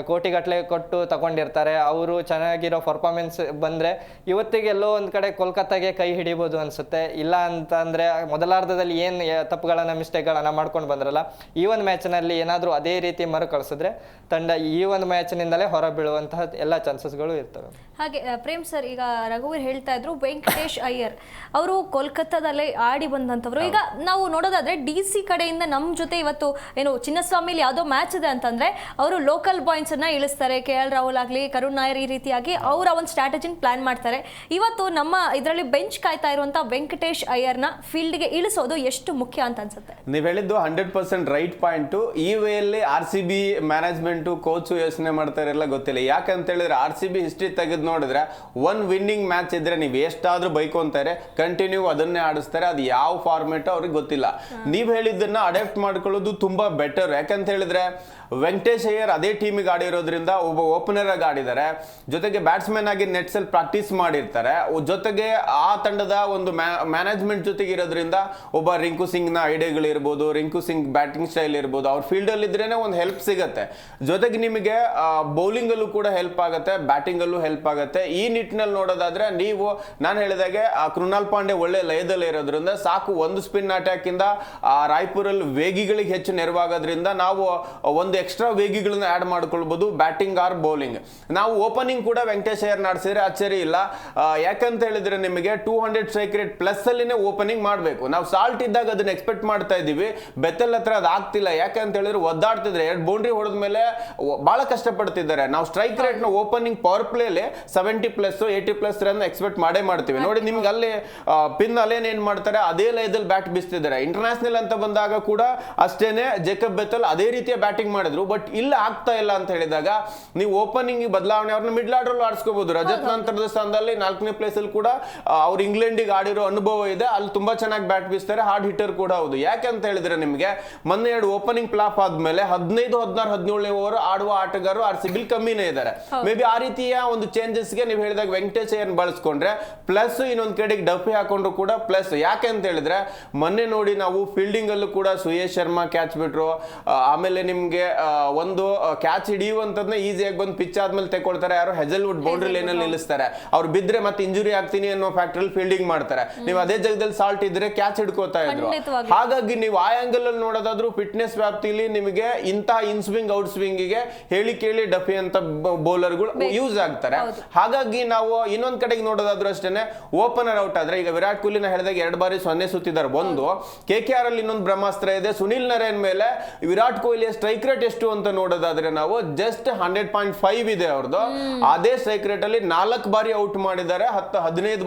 ಕೋಟಿಗಟ್ಟಲೆ ಕೊಟ್ಟು ತಗೊಂಡಿರ್ತಾರೆ, ಅವರು ಚೆನ್ನಾಗಿರೋ ಪರ್ಫಾರ್ಮೆನ್ಸ್ ಬಂದ್ರೆ ಇವತ್ತಿಗೆ ಎಲ್ಲೋ ಒಂದು ಕಡೆ ಕೋಲ್ಕತ್ತಾಗೆ ಕೈ ಹಿಡಿಬೋದು ಅನ್ಸುತ್ತೆ. ಇಲ್ಲ ಅಂತ ಅಂದ್ರೆ ಮೊದಲಾರ್ಧದಲ್ಲಿ ಏನು ತಪ್ಪುಗಳನ್ನ ಮಿಸ್ಟೇಕ್ಗಳನ್ನ ಮಾಡ್ಕೊಂಡು ಬಂದ್ರಲ್ಲ, ಈ ಒಂದು ಮ್ಯಾಚ್ನಲ್ಲಿ ಏನಾದರೂ ಅದೇ ರೀತಿ ಮರುಕಳಿಸಿದ್ರೆ ತಂಡ ಈ ಒಂದು ಮ್ಯಾಚ್ನಿಂದಲೇ ಹೊರ ಬೀಳುವಂತಹ ಎಲ್ಲ ಚಾನ್ಸಸ್ಗಳು ಇರ್ತವೆ. ಹಾಗೆ ಪ್ರೇಮ್ ಸರ್, ಈಗ ರಘುವೀರ್ ಹೇಳ್ತಾ ಇದ್ರು ವೆಂಕಟೇಶ್ ಅಯ್ಯರ್ ಅವರು ಕೋಲ್ಕತ್ತಾದಲ್ಲೇ ಆಡಿ ಬಂದಂಥವ್ರು. ಈಗ ನಾವು ನೋಡೋದಾದ್ರೆ DC ಕಡೆಯಿಂದ ನಮ್ಮ ಜೊತೆ ಇವತ್ತು ಏನು ಚಿನ್ನಸ್ವಾಮಿಲಿ ಯಾವುದೋ ಮ್ಯಾಚ್ ಇದೆ ಅಂತಂದ್ರೆ ಅವರು ಲೋಕಲ್ ಪಾಯಿಂಟ್ಸ್ ಅನ್ನ ಇಳಿಸ್ತಾರೆ. KL ರಾಹುಲ್ ಆಗಲಿ, ಕರುಣ್ ನಾಯರ್, ಈ ರೀತಿಯಾಗಿ ಅವರ ಒಂದು ಸ್ಟ್ರಾಟಜಿನ ಪ್ಲಾನ್ ಮಾಡ್ತಾರೆ. ಇವತ್ತು ನಮ್ಮ ಇದರಲ್ಲಿ ಬೆಂಚ್ ಕಾಯ್ತಾ ಇರುವಂತ ವೆಂಕಟೇಶ್ ಅಯ್ಯರ್ನ ಫೀಲ್ಡ್ಗೆ ಇಳಿಸೋದು ಎಷ್ಟು ಮುಖ್ಯ ಅಂತ ಅನ್ಸುತ್ತೆ? ನೀವು ಹೇಳಿದ್ದು 100% ರೈಟ್ ಪಾಯಿಂಟು. ಈ ವೇಯಲ್ಲಿ RCB ಮ್ಯಾನೇಜ್ಮೆಂಟು ಕೋಚು ಯೋಚನೆ ಮಾಡ್ತಾ ಇರಲ್ಲ ಗೊತ್ತಿಲ್ಲ. ಯಾಕಂತ ಹೇಳಿದ್ರೆ RCB ಹಿಸ್ಟ್ರಿ ತೆಗೆದು ನೋಡಿದ್ರೆ ಒಂದು ವಿನ್ನಿಂಗ್ ಮ್ಯಾಚ್ ಇದ್ರೆ ನೀವು ಎಷ್ಟಾದ್ರೂ ಬೈಕೊಂತಾರೆ, ಕಂಟಿನ್ಯೂ ಅದನ್ನೇ ಆಡಿಸ್ತಾರೆ. ಅದು ಯಾವ ಫಾರ್ಮೆಟ್ ಅವ್ರಿಗೆ ಗೊತ್ತಿಲ್ಲ. ನೀವ್ ಹೇಳಿದ್ದನ್ನ ಅಡಾಪ್ಟ್ ಮಾಡ್ಕೊಳ್ಳೋದು ತುಂಬಾ ಬೆಟರ್. ಯಾಕಂತ ಹೇಳಿದ್ರೆ ವೆಂಕಟೇಶ್ ಅಯ್ಯರ್ ಅದೇ ಟೀಮಿಗೆ ಆಡಿರೋದ್ರಿಂದ ಒಬ್ಬ ಓಪನರ್ ಆಗಿ ಆಡಿದ್ದಾರೆ, ಜೊತೆಗೆ ಬ್ಯಾಟ್ಸ್ಮನ್ ಆಗಿ ನೆಟ್ಸ್ ಅಲ್ಲಿ ಪ್ರಾಕ್ಟೀಸ್ ಮಾಡಿರ್ತಾರೆ, ಜೊತೆಗೆ ಆ ತಂಡದ ಒಂದು ಮ್ಯಾನೇಜ್ಮೆಂಟ್ ಜೊತೆಗೆ ಇರೋದ್ರಿಂದ ಒಬ್ಬ ರಿಂಕು ಸಿಂಗ್ ನ ಐಡಿಯಾಗಳಿರ್ಬೋದು, ರಿಂಕು ಸಿಂಗ್ ಬ್ಯಾಟಿಂಗ್ ಸ್ಟೈಲ್ ಇರ್ಬೋದು, ಅವ್ರ ಫೀಲ್ಡ್ ಅಲ್ಲಿ ಇದ್ರೇನೆ ಒಂದು ಹೆಲ್ಪ್ ಸಿಗತ್ತೆ. ಜೊತೆಗೆ ನಿಮಗೆ ಬೌಲಿಂಗ್ ಅಲ್ಲೂ ಕೂಡ ಹೆಲ್ಪ್ ಆಗುತ್ತೆ, ಬ್ಯಾಟಿಂಗ್ ಅಲ್ಲೂ ಹೆಲ್ಪ್ ಆಗುತ್ತೆ. ಈ ನಿಟ್ಟಿನಲ್ಲಿ ನೋಡೋದಾದ್ರೆ ನೀವು ನಾನು ಹೇಳಿದಾಗೆ ಕೃಣಾಲ್ ಪಾಂಡೆ ಒಳ್ಳೆ ಲಯದಲ್ಲಿ ಇರೋದ್ರಿಂದ ಸಾಕು, ಒಂದು ಸ್ಪಿನ್ ಅಟ್ಯಾಕ್ ಇಂದ ರಾಯ್ಪುರಲ್ಲಿ ವೇಗಿಗಳಿಗೆ ಹೆಚ್ಚು ನೆರವಾಗೋದ್ರಿಂದ ನಾವು ಒಂದು ಎಕ್ಸ್ಟ್ರಾ ವೇಗಿಗಳನ್ನ ಆಡ್ ಮಾಡ್ಕೊಳ್ಬಹುದು ಬ್ಯಾಟಿಂಗ್ ಆರ್ ಬೌಲಿಂಗ್. ನಾವು ಓಪನಿಂಗ್ ಕೂಡ ವೆಂಕಟೇಶ್ ಅಯ್ಯರ್ ನಾಡ್ಸಿದ್ರೆ ಅಚ್ಚರಿ ಇಲ್ಲ. ಯಾಕಂತ ಹೇಳಿದ್ರೆ ನಿಮಗೆ 200 ಸ್ಟ್ರೈಕ್ ರೇಟ್ ಪ್ಲಸ್ ಅಲ್ಲಿನೇ ಓಪನಿಂಗ್ ಮಾಡಬೇಕು. ನಾವು ಸಾಲ್ಟ್ ಇದ್ದಾಗ ಅದನ್ನ ಎಕ್ಸ್ಪೆಕ್ಟ್ ಮಾಡ್ತಾ ಇದೀವಿ, ಬೆತ್ತಲ್ ಹತ್ರ ಅದು ಆಗ್ತಿಲ್ಲ. ಯಾಕಂತ ಹೇಳಿದ್ರೆ ಒದ್ದಾಡ್ತಿದ್ರೆ 2 ಬೌಂಡ್ರಿ ಹೊಡೆದ ಮೇಲೆ ಬಹಳ ಕಷ್ಟಪಡ್ತಿದ್ದಾರೆ. ನಾವು ಸ್ಟ್ರೈಕ್ ರೇಟ್ ನ ಓಪನಿಂಗ್ ಪವರ್ ಪ್ಲೇಲಿ 70+, 80+ ರನ್ ಎಕ್ಸ್ಪೆಕ್ಟ್ ಮಾಡೇ ಮಾಡ್ತೀವಿ. ನೋಡಿ ನಿಮ್ಗೆ ಅಲ್ಲಿ ಪಿನ್ ಅಲೇನ್ ಏನ್ ಮಾಡ್ತಾರೆ, ಅದೇ ಲಯದಲ್ಲಿ ಬ್ಯಾಟ್ ಬೀಸ್ತಿದ್ದಾರೆ. ಇಂಟರ್ನ್ಯಾಷನಲ್ ಅಂತ ಬಂದಾಗ ಕೂಡ ಅಷ್ಟೇನೆ ಜೇಕಬ್ ಬೆತ್ತಲ್ ಅದೇ ರೀತಿಯ ಬ್ಯಾಟಿಂಗ್ ಮಾಡಿದ್ರು. ಬಟ್ ಇಲ್ಲ ಆಗ್ತಾ ಇಲ್ಲ ಅಂತ ಹೇಳಿದಾಗ ನೀವು ಓಪನಿಂಗ್ ಬದಲಾವಣೆ ಅವ್ರನ್ನ ಮಿಡ್ಲ್ ಆರ್ಡರ್ ಆಡಿಸ್ಕೋಬಹುದು. ರಜತ್ ನಂತರದ ಸ್ಥಾನದಲ್ಲಿ 4ನೇ ಪ್ಲೇಸ್ ಅಲ್ಲಿ ಕೂಡ ಅವ್ರು ಇಂಗ್ಲೆಂಡಿಗೆ ಆಡಿರೋ ಅನುಭವ ಇದೆ, ಅಲ್ಲಿ ತುಂಬಾ ಚೆನ್ನಾಗಿ ಬ್ಯಾಟ್ ಬೀಸ್ತಾರೆ, ಹಾರ್ಡ್ ಹಿಟ್ಟರ್ ಕೂಡ ಹೌದು. ಯಾಕಂತ ಹೇಳಿದ್ರೆ ನಿಮಗೆ ಮೊನ್ನೆ 2 ಓಪನಿಂಗ್ ಫ್ಲಾಪ್ ಆದ್ಮೇಲೆ 15, 16, 17ನೇ ಓವರ್ ಆಡುವ ಆಟಗಾರರು RCB ಕಮ್ಮಿನೇ ಇದ್ದಾರೆ. ಮೇ ಬಿ ಆ ರೀತಿಯ ಒಂದು ಚೇಂಜಸ್ ಗೆ ನೀವು ಹೇಳಿದಾಗ ವೆಂಕಟೇಶ್ ಅಯ್ಯರ್ ಬಳಸ್ಕೊಂಡ್ರೆ ಪ್ಲಸ್, ಇನ್ನೊಂದ್ ಕಡೆಗೆ ಡಫಿ ಹಾಕೊಂಡ್ರು ಕೂಡ ಪ್ಲಸ್. ಯಾಕೆ ಅಂತ ಹೇಳಿದ್ರೆ ಮೊನ್ನೆ ನೋಡಿ ನಾವು ಫೀಲ್ಡಿಂಗ್ ಅಲ್ಲೂ ಕೂಡ ಸುಯೇಶ್ ಶರ್ಮಾ ಕ್ಯಾಚ್ ಬಿಟ್ರು, ಆಮೇಲೆ ನಿಮ್ಗೆ ಒಂದು ಕ್ಯಾಚ್ ಹಿಡಿಯುವಂತದ್ನ ಈಸಿಯಾಗಿ ಬಂದು ಪಿಚ್ ಆದ್ಮೇಲೆ ತೆಕೊಳ್ತಾರೆ, ಯಾರು ಹೆಜಲ್ವುಡ್ ಬೌಂಡ್ರಿ ಲೈನ್ ಅಲ್ಲಿ ನಿಲ್ಲಿಸ್ತಾರೆ. ಅವ್ರು ಬಿದ್ರೆ ಮತ್ತೆ ಇಂಜುರಿ ಆಗ್ತೀನಿ ಅನ್ನೋ ಫ್ಯಾಕ್ಟರ್ ಫೀಲ್ಡಿಂಗ್ ಮಾಡ್ತಾರೆ. ನೀವು ಅದೇ ಜಾಗದಲ್ಲಿ ಸಾಲ್ಟ್ ಇದ್ರೆ ಕ್ಯಾಚ್ ಹಿಡ್ಕೋತಾ ಇದ್ರು. ಹಾಗಾಗಿ ನೀವು ಆ ಆಂಗಲ್ ಅಲ್ಲಿ ನೋಡೋದಾದ್ರೂ ಫಿಟ್ನೆಸ್ ವ್ಯಾಪ್ತಿಲಿ ನಿಮಗೆ ಇಂತಹ ಇನ್ ಸ್ವಿಂಗ್ ಔಟ್ ಸ್ವಿಂಗ್ ಗೆ ಹೇಳಿ ಕೇಳಿ ಡಫಿ ಅಂತ ಬೌಲರ್ಗಳು ಯೂಸ್ ಆಗ್ತಾರೆ. ಹಾಗಾಗಿ ನಾವು ಇನ್ನೊಂದ್ ಕಡೆಗೆ ನೋಡೋದಾದ್ರೂ ಅಷ್ಟೇನೆ ಓಪನರ್ ಔಟ್ ಆದ್ರೆ ಈಗ ವಿರಾಟ್ ಕೊಹ್ಲಿನ ಹೇಳಿದಾಗ 2 ಬಾರಿ 0 ಸುತ್ತಿದ್ದಾರೆ. ಒಂದು KKR ಅಲ್ಲಿ ಇನ್ನೊಂದು ಬ್ರಹ್ಮಾಸ್ತ್ರ ಇದೆ, ಸುನಿಲ್ ನರೇನ್ ಮೇಲೆ ವಿರಾಟ್ ಕೊಹ್ಲಿಯ ಸ್ಟ್ರೈಕ್ ರೇಟ್ ಎಷ್ಟು ಅಂತ ನೋಡೋದಾದ್ರೆ ನಾವು ಜಸ್ಟ್ 100.5 ಇದೆ ಅವ್ರದ್ದು. ಅದೇ ಸ್ಟ್ರೈಕ್ ರೇಟ್ ಅಲ್ಲಿ 4 ಬಾರಿ ಔಟ್ ಮಾಡಿದ್ದಾರೆ, 17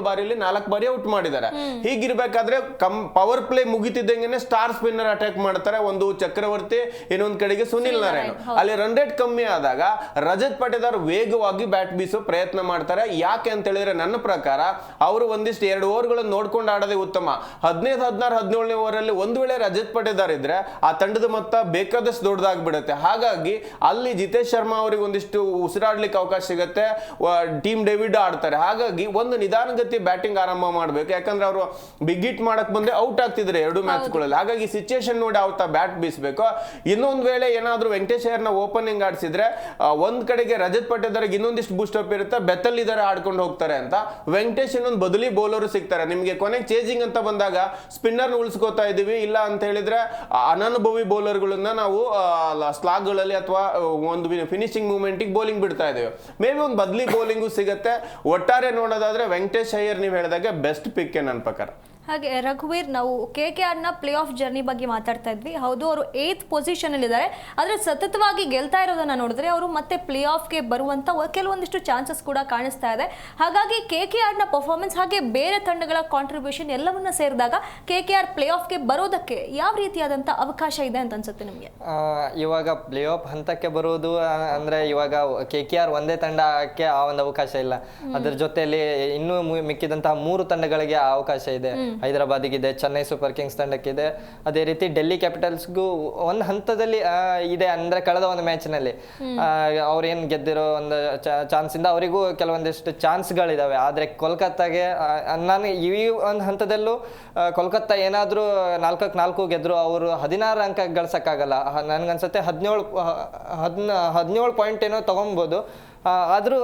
ಬಾರಿಲಿ 4 ಬಾರಿ ಔಟ್ ಮಾಡಿದ್ದಾರೆ. ಹೀಗಿರ್ಬೇಕಾದ್ರೆ ಪವರ್ ಪ್ಲೇ ಮುಗಿತಿದ್ದಂಗೆ ಸ್ಟಾರ್ ಸ್ಪಿನ್ನರ್ ಅಟ್ಯಾಕ್ ಮಾಡ್ತಾರೆ, ಒಂದು ಚಕ್ರವರ್ತಿ, ಇನ್ನೊಂದ್ ಕಡೆಗೆ ಸುನಿಲ್ ನಾರಾಯಣ್. ಅಲ್ಲಿ ರನ್ ರೇಟ್ ಕಮ್ಮಿ ಆದಾಗ ರಜತ್ ಪಟೇದಾರ್ ವೇಗವಾಗಿ ಬ್ಯಾಟ್ ಬೀಸೋ ಪ್ರಯತ್ನ ಮಾಡ್ತಾರೆ. ಯಾಕೆ ಅಂತ ಹೇಳಿದ್ರೆ ನನ್ನ ಪ್ರಕಾರ ಅವರು ಒಂದಿಷ್ಟು 2 ಓವರ್ಗಳನ್ನು ನೋಡ್ಕೊಂಡು ಆಡೋದೇ ಉತ್ತಮ. 15, 16, 17ನೇ ಓವರ್ ಅಲ್ಲಿ ಒಂದು ವೇಳೆ ರಜತ್ ಪಟೇದಾರ್ ಇದ್ರೆ ಆ ತಂಡದ ಮೊತ್ತ ಬೇಕಾದಷ್ಟು ದೊಡ್ಡದಾಗ್ಬಿಡುತ್ತೆ. ಹಾಗಾಗಿ ಅಲ್ಲಿ ಜಿತೇಶ್ ಶರ್ಮಾ ಅವರಿಗೆ ಒಂದಿಷ್ಟು ಉಸಿರಾಡ್ಲಿಕ್ಕೆ ಅವಕಾಶ ಸಿಗುತ್ತೆ, ಟೀಮ್ ಡೇವಿಡ್ ಆಡ್ತಾರೆ. ಹಾಗಾಗಿ ಒಂದು ನಿಧಾನಗತಿ ಬ್ಯಾಟಿಂಗ್ ಆರಂಭ ಮಾಡ್ಬೇಕು. ಯಾಕಂದ್ರೆ ಅವರು ಬಿಗ್ ಹಿಟ್ ಮಾಡಕ್ ಬಂದ್ರೆ ಔಟ್ ಆಗ್ತಿದ್ರೆ 2 ಮ್ಯಾಚ್ಗಳಲ್ಲಿ. ಹಾಗಾಗಿ ಸಿಚುಯೇಷನ್ ನೋಡಿ ಅವತ್ತ ಬ್ಯಾಟ್ ಬೀಸ್ಬೇಕು. ಇನ್ನೊಂದ್ ವೇಳೆ ಏನಾದ್ರು ವೆಂಕಟೇಶ್ ಅಯ್ಯರ್ನ ಓಪನಿಂಗ್ ಆಡಿಸಿದ್ರೆ ಒಂದ್ ಕಡೆಗೆ ರಜತ್ ಪಟೇದಾರ್ಗೆ ಇನ್ನೊಂದಿಷ್ಟು ಬೂಸ್ಟ್ ಅಪ್ ಇರುತ್ತೆ, ಬೆತ್ತಲ್ ಇದಾರೆ ಆಡ್ಕೊಂಡು ಹೋಗ್ತಾರೆ ಅಂತ. ವೆಂಕಟೇಶ್ ಇನ್ನೊಂದು ಬದಲಿ ಬೌಲರ್ ಸಿಗ್ತಾರೆ. ನಿಮ್ಗೆ ಕೊನೆಗೆ ಚೇಜಿಂಗ್ ಅಂತ ಬಂದಾಗ ಸ್ಪಿನ್ನರ್ ಉಳಿಸ್ಕೋತಾ ಇದೀವಿ, ಇಲ್ಲ ಅಂತ ಹೇಳಿದ್ರೆ ಅನನುಭವಿ ಬೌಲರ್ಗಳನ್ನ ನಾವು ಸ್ಲಾಗ್ ಗಳಲ್ಲಿ ಅಥವಾ ಒಂದು ಫಿನಿಶಿಂಗ್ ಮೂವ್ಮೆಂಟ್ ಬೌಲಿಂಗ್ ಬಿಡ್ತಾ ಇದ್ದೇವೆ. ಮೇ ಬಿ ಒಂದು ಬದಲಿ ಬೌಲಿಂಗು ಸಿಗುತ್ತೆ. ಒಟ್ಟಾರೆ ನೋಡೋದಾದ್ರೆ ವೆಂಕಟೇಶ್ ಅಯ್ಯರ್ ನೀವು ಹೇಳಿದಾಗ ಬೆಸ್ಟ್ ಪಿಕ್ ನನ್ನ ಪ್ರಕಾರ. ಹಾಗೆ ರಘುವೀರ್, ನಾವು KKRನ ಪ್ಲೇ ಆಫ್ ಜರ್ನಿ ಬಗ್ಗೆ ಮಾತಾಡ್ತಾ ಇದ್ವಿ. ಹೌದು, ಅವರು 8th ಪೊಸಿಷನ್ ಇದ್ದಾರೆ, ಆದರೆ ಸತತವಾಗಿ ಗೆಲ್ತಾ ಇರೋದನ್ನ ನೋಡಿದ್ರೆ ಅವರು ಮತ್ತೆ ಪ್ಲೇ ಆಫ್ಗೆ ಬರುವಂತ ಕೆಲವೊಂದಿಷ್ಟು ಚಾನ್ಸಸ್ ಕೂಡ ಕಾಣಿಸ್ತಾ ಇದೆ. ಹಾಗಾಗಿ KKRನ ಪರ್ಫಾರ್ಮೆನ್ಸ್ ಹಾಗೆ ಬೇರೆ ತಂಡಗಳ ಕಾಂಟ್ರಿಬ್ಯೂಷನ್ ಎಲ್ಲವನ್ನ ಸೇರಿದಾಗ KKR ಪ್ಲೇ ಆಫ್ಗೆ ಬರೋದಕ್ಕೆ ಯಾವ ರೀತಿಯಾದಂಥ ಅವಕಾಶ ಇದೆ ಅಂತ ಅನ್ಸುತ್ತೆ ನಿಮಗೆ? ಇವಾಗ ಪ್ಲೇ ಆಫ್ ಹಂತಕ್ಕೆ ಬರುವುದು ಅಂದ್ರೆ ಇವಾಗ KKR ಒಂದೇ ತಂಡಕ್ಕೆ ಆ ಒಂದು ಅವಕಾಶ ಇಲ್ಲ. ಅದರ ಜೊತೆಯಲ್ಲಿ ಇನ್ನೂ ಮಿಕ್ಕಿದಂತಹ 3 ತಂಡಗಳಿಗೆ ಆ ಅವಕಾಶ ಇದೆ. ಹೈದರಾಬಾದಿಗಿದೆ, ಚೆನ್ನೈ ಸೂಪರ್ ಕಿಂಗ್ಸ್ ತಂಡಕ್ಕಿದೆ, ಅದೇ ರೀತಿ ಡೆಲ್ಲಿ ಕ್ಯಾಪಿಟಲ್ಸ್ಗೂ ಒಂದು ಹಂತದಲ್ಲಿ ಇದೆ. ಅಂದ್ರೆ ಕಳೆದ ಒಂದು ಮ್ಯಾಚ್ನಲ್ಲಿ ಅವ್ರೇನು ಗೆದ್ದಿರೋ ಒಂದು ಚಾನ್ಸ್ ಇಂದ ಅವರಿಗೂ ಕೆಲವೊಂದಿಷ್ಟು ಚಾನ್ಸ್ಗಳಿದಾವೆ. ಆದರೆ ಕೋಲ್ಕತ್ತಾಗೆ ನಾನು ಈ ಒಂದು ಹಂತದಲ್ಲೂ ಕೋಲ್ಕತ್ತಾ ಏನಾದರೂ 4-4 ಗೆದ್ರು ಅವರು 16 ಅಂಕ ಗಳಿಸೋಕ್ಕಾಗಲ್ಲ. ನನ್ಗನ್ಸುತ್ತೆ 17 ಪಾಯಿಂಟ್ ಏನೋ ತಗೊಬೋದು. ಆದರೂ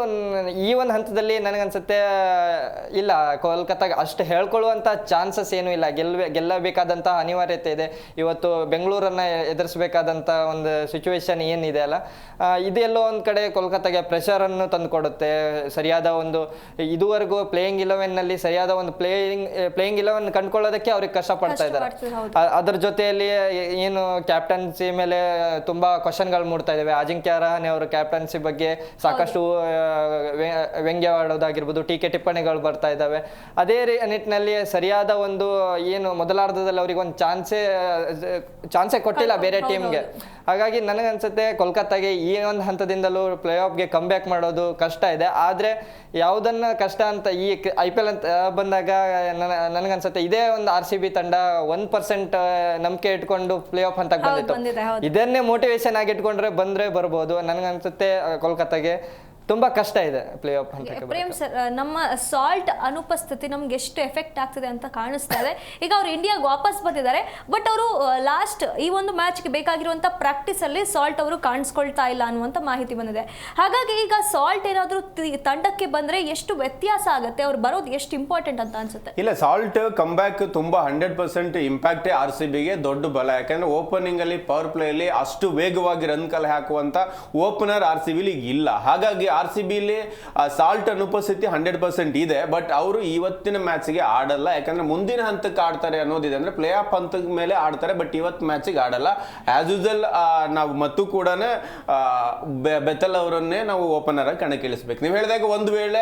ಈ ಒಂದು ಹಂತದಲ್ಲಿ ನನಗನ್ಸುತ್ತೆ ಇಲ್ಲ, ಕೋಲ್ಕತ್ತಾಗೆ ಅಷ್ಟು ಹೇಳ್ಕೊಳ್ಳುವಂಥ ಚಾನ್ಸಸ್ ಏನೂ ಇಲ್ಲ. ಗೆಲ್ಲಬೇಕಾದಂಥ ಅನಿವಾರ್ಯತೆ ಇದೆ. ಇವತ್ತು ಬೆಂಗಳೂರನ್ನು ಎದುರಿಸಬೇಕಾದಂಥ ಒಂದು ಸಿಚುವೇಶನ್ ಏನಿದೆ ಅಲ್ಲ, ಇದೆಲ್ಲೋ ಒಂದು ಕಡೆ ಕೋಲ್ಕತ್ತಾಗೆ ಪ್ರೆಷರನ್ನು ತಂದುಕೊಡುತ್ತೆ. ಸರಿಯಾದ ಒಂದು ಇದುವರೆಗೂ ಪ್ಲೇಯಿಂಗ್ 11ನಲ್ಲಿ ಸರಿಯಾದ ಒಂದು ಪ್ಲೇಯಿಂಗ್ 11 ಕಂಡುಕೊಳ್ಳೋದಕ್ಕೆ ಅವ್ರಿಗೆ ಕಷ್ಟಪಡ್ತಾ ಇದ್ದಾರೆ. ಅದರ ಜೊತೆಯಲ್ಲಿ ಏನು ಕ್ಯಾಪ್ಟನ್ಸಿ ಮೇಲೆ ತುಂಬ ಕ್ವಶನ್ಗಳು ಮೂಡ್ತಾ ಇದ್ದಾವೆ. ಅಜಿಂಕ್ಯ ರಹಾನೆ ಅವರು ಕ್ಯಾಪ್ಟನ್ಸಿ ಬಗ್ಗೆ ಸಾಕಷ್ಟು ಸಾಕಷ್ಟು ವ್ಯಂಗ್ಯವಾಡೋದಾಗಿರ್ಬೋದು, ಟೀಕೆ ಟಿಪ್ಪಣಿಗಳು ಬರ್ತಾ ಇದ್ದಾವೆ. ಅದೇ ನಿಟ್ಟಿನಲ್ಲಿ ಸರಿಯಾದ ಒಂದು ಏನು ಮೊದಲಾರ್ಧದಲ್ಲಿ ಅವ್ರಿಗೆ ಒಂದು ಚಾನ್ಸೇ ಕೊಟ್ಟಿಲ್ಲ ಬೇರೆ ಟೀಮ್ಗೆ. ಹಾಗಾಗಿ ನನಗನ್ಸುತ್ತೆ ಕೋಲ್ಕತ್ತಾಗೆ ಈ ಒಂದು ಹಂತದಿಂದಲೂ ಪ್ಲೇ ಆಫ್ಗೆ ಕಮ್ಬ್ಯಾಕ್ ಮಾಡೋದು ಕಷ್ಟ ಇದೆ. ಆದರೆ ಯಾವುದನ್ನ ಕಷ್ಟ ಅಂತ ಈ IPL ಅಂತ ಬಂದಾಗ ನನಗನ್ಸುತ್ತೆ ಇದೇ ಒಂದು RCB ತಂಡ 1% ನಂಬಿಕೆ ಇಟ್ಕೊಂಡು ಪ್ಲೇ ಆಫ್ ಅಂತ ಬಂದಿತ್ತು. ಇದನ್ನೇ ಮೋಟಿವೇಶನ್ ಆಗಿ ಇಟ್ಕೊಂಡ್ರೆ ಬಂದ್ರೆ ಬರ್ಬೋದು. ನನಗನ್ಸುತ್ತೆ ಕೋಲ್ಕತ್ತಾಗೆ ತುಂಬಾ ಕಷ್ಟ ಇದೆ ಪ್ಲೇ ಆಫ್ ಅಂತ. ಪ್ರೇಮ್ ಸರ್, ನಮ್ಮ ಸಾಲ್ಟ್ ಅನುಪಸ್ಥಿತಿ ನಮ್ಗೆ ಎಷ್ಟು ಎಫೆಕ್ಟ್ ಆಗ್ತಿದೆ ಅಂತ ಕಾಣಿಸ್ತಾ ಇದೆ. ಈಗ ಅವ್ರು ಇಂಡಿಯಾಗೆ ವಾಪಸ್ ಬಂದಿದ್ದಾರೆ, ಬಟ್ ಅವರು ಲಾಸ್ಟ್ ಈ ಒಂದು ಮ್ಯಾಚ್ಗೆ ಬೇಕಾಗಿರುವಂತ ಪ್ರಾಕ್ಟೀಸ್ ಅಲ್ಲಿ ಸಾಲ್ಟ್ ಅವರು ಕಾಣಿಸ್ಕೊಳ್ತಾ ಇಲ್ಲ ಅನ್ನುವಂತ ಮಾಹಿತಿ ಬಂದಿದೆ. ಹಾಗಾಗಿ ಈಗ ಸಾಲ್ಟ್ ಏನಾದ್ರು ತಂಡಕ್ಕೆ ಬಂದ್ರೆ ಎಷ್ಟು ವ್ಯತ್ಯಾಸ ಆಗುತ್ತೆ, ಅವ್ರು ಬರೋದು ಎಷ್ಟು ಇಂಪಾರ್ಟೆಂಟ್ ಅಂತ ಅನ್ಸುತ್ತೆ? ಇಲ್ಲ, ಸಾಲ್ಟ್ ಕಮ್ ಬ್ಯಾಕ್ ತುಂಬಾ 100% ಇಂಪ್ಯಾಕ್ಟೇ RCBಗೆ ದೊಡ್ಡ ಬಲ. ಯಾಕಂದ್ರೆ ಓಪನಿಂಗ್ ಅಲ್ಲಿ ಪವರ್ ಪ್ಲೇ ಅಲ್ಲಿ ಅಷ್ಟು ವೇಗವಾಗಿ ರನ್ ಕಲೆ ಹಾಕುವಂತ ಓಪನರ್ RCBಲಿ ಇಲ್ಲ. ಹಾಗಾಗಿ RCBಲಿ ಸಾಲ್ಟ್ ಅನುಪಸ್ಥಿತಿ 100% ಇದೆ. ಬಟ್ ಅವರು ಇವತ್ತಿನ ಮ್ಯಾಚ್ಗೆ ಆಡಲ್ಲ, ಯಾಕಂದ್ರೆ ಮುಂದಿನ ಹಂತಕ್ಕೆ ಆಡ್ತಾರೆ ಅನ್ನೋದಿದೆ. ಅಂದ್ರೆ ಪ್ಲೇ ಆಫ್ ಹಂತದ ಮೇಲೆ ಆಡ್ತಾರೆ, ಬಟ್ ಇವತ್ತು ಮ್ಯಾಚಿಗೆ ಆಡಲ್ಲ. ಆಸ್ ಯೂಸಲ್ ನಾವು ಮತ್ತು ಕೂಡ ಬೆತಲ್ ಅವರನ್ನೇ ನಾವು ಓಪನರ್ ಆಗಿ ಕಣಕ್ಕಿಳಿಸ್ಬೇಕು. ನೀವು ಹೇಳಿದಾಗ ಒಂದು ವೇಳೆ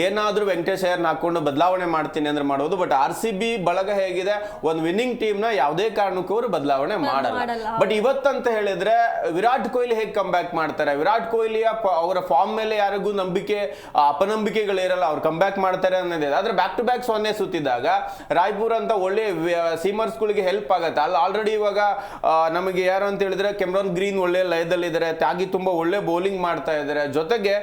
ಏನಾದ್ರೂ ವೆಂಕಟೇಶ್ ಅಯ್ಯರ್ನ ಹಾಕೊಂಡು ಬದಲಾವಣೆ ಮಾಡ್ತೀನಿ ಅಂದ್ರೆ ಮಾಡೋದು. ಬಟ್ RCB ಬಳಗ ಹೇಗಿದೆ, ಒಂದು ವಿನ್ನಿಂಗ್ ಟೀಮ್ ನ ಯಾವುದೇ ಕಾರಣಕ್ಕೂ ಅವರು ಬದಲಾವಣೆ ಮಾಡಲ್ಲ. ಬಟ್ ಇವತ್ತಂತ ಹೇಳಿದ್ರೆ ವಿರಾಟ್ ಕೊಹ್ಲಿ ಹೇಗೆ ಕಮ್ ಬ್ಯಾಕ್ ಮಾಡ್ತಾರೆ, ವಿರಾಟ್ ಕೊಹ್ಲಿಯ ಅವರ ಫಾರ್ಮ್ ಮೇಲೆ ಯಾರಿಗೂ ನಂಬಿಕೆ ಅಪನಂಬಿಕೆಗಳಿರಲ್ಲ, ಅವ್ರು ಕಮ್ ಬ್ಯಾಕ್ ಮಾಡ್ತಾರೆ ಅನ್ನೋದಿದೆ. ಆದ್ರೆ ಬ್ಯಾಕ್ ಟು ಬ್ಯಾಕ್ 0 ಸುತ್ತಿದಾಗ ರಾಯ್ಪುರ್ ಅಂತ ಒಳ್ಳೆ ಸೀಮರ್ಸ್ ಗಳಿಗೆ ಹೆಲ್ಪ್ ಆಗುತ್ತೆ. ಅಲ್ಲಿ ಆಲ್ರೆಡಿ ಇವಾಗ ನಮಗೆ ಯಾರು ಅಂತ ಹೇಳಿದ್ರೆ ಕೆಮ್ರಾನ್ ಗ್ರೀನ್ ಒಳ್ಳೆ ಲಯದಲ್ಲಿದ್ದಾರೆ, ತ್ಯಾಗಿ ತುಂಬಾ ಒಳ್ಳೆ ಬೌಲಿಂಗ್ ಮಾಡ್ತಾ ಇದ್ದಾರೆ. ಜೊತೆಗೆ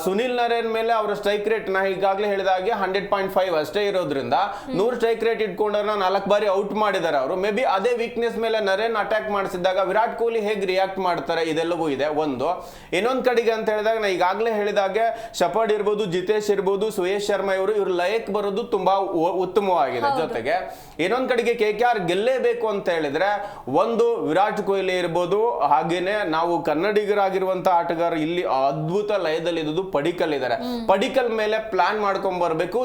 ಸುನಿಲ್ ನರೇನ್ ಮೇಲೆ ಅವರ ಸ್ಟ್ರೈಕ್ ರೇಟ್ ನಾ ಈಗಾಗಲೇ ಹೇಳಿದಾಗೆ 100.5 ಅಷ್ಟೇ ಇರೋದ್ರಿಂದ 100 ಸ್ಟ್ರೈಕ್ ರೇಟ್ ಇಟ್ಕೊಂಡ್ರೆ 4 ಬಾರಿ ಔಟ್ ಮಾಡಿದ್ದಾರೆ ಅವರು. ಮೇ ಬಿ ಅದೇ ವೀಕ್ನೆಸ್ ಮೇಲೆ ನರೇನ್ ಅಟ್ಯಾಕ್ ಮಾಡಿಸಿದಾಗ ವಿರಾಟ್ ಕೊಹ್ಲಿ ಹೇಗೆ ರಿಯಾಕ್ಟ್ ಮಾಡ್ತಾರೆ ಇದೆಲ್ಲವೂ ಇದೆ ಒಂದು. ಇನ್ನೊಂದ್ ಕಡೆಗೆ ಅಂತ ಹೇಳಿದಾಗ ನಾ ಈಗಾಗಲೇ ಹೇಳಿದಾಗೆ ಶಫರ್ಡ್ ಇರ್ಬೋದು, ಜಿತೇಶ್ ಇರ್ಬೋದು, ಸುಯೇಶ್ ಶರ್ಮಾ ಇವ್ರ ಲಯಕ್ಕೆ ಬರೋದು ತುಂಬಾ ಉತ್ತಮವಾಗಿದೆ. ಜೊತೆಗೆ ಇನ್ನೊಂದ್ ಕಡೆಗೆ KKR ಗೆಲ್ಲೇಬೇಕು ಅಂತ ಹೇಳಿದ್ರೆ ಒಂದು ವಿರಾಟ್ ಕೊಹ್ಲಿ ಇರ್ಬೋದು, ಹಾಗೇನೆ ನಾವು ಕನ್ನಡಿಗರಾಗಿರುವಂತಹ ಆಟಗಾರ ಇಲ್ಲಿ ಅದ್ಭುತ ಲಯದಲ್ಲಿ ಇದ್ದು ಪಡಿಕಲ್ ಇದ್ದಾರೆ. ಪಡಿಕಲ್ ಮೇಲೆ ಪ್ಲಾನ್ ಮಾಡ್ಕೊಂಡ್ ಬರ್ಬೇಕು.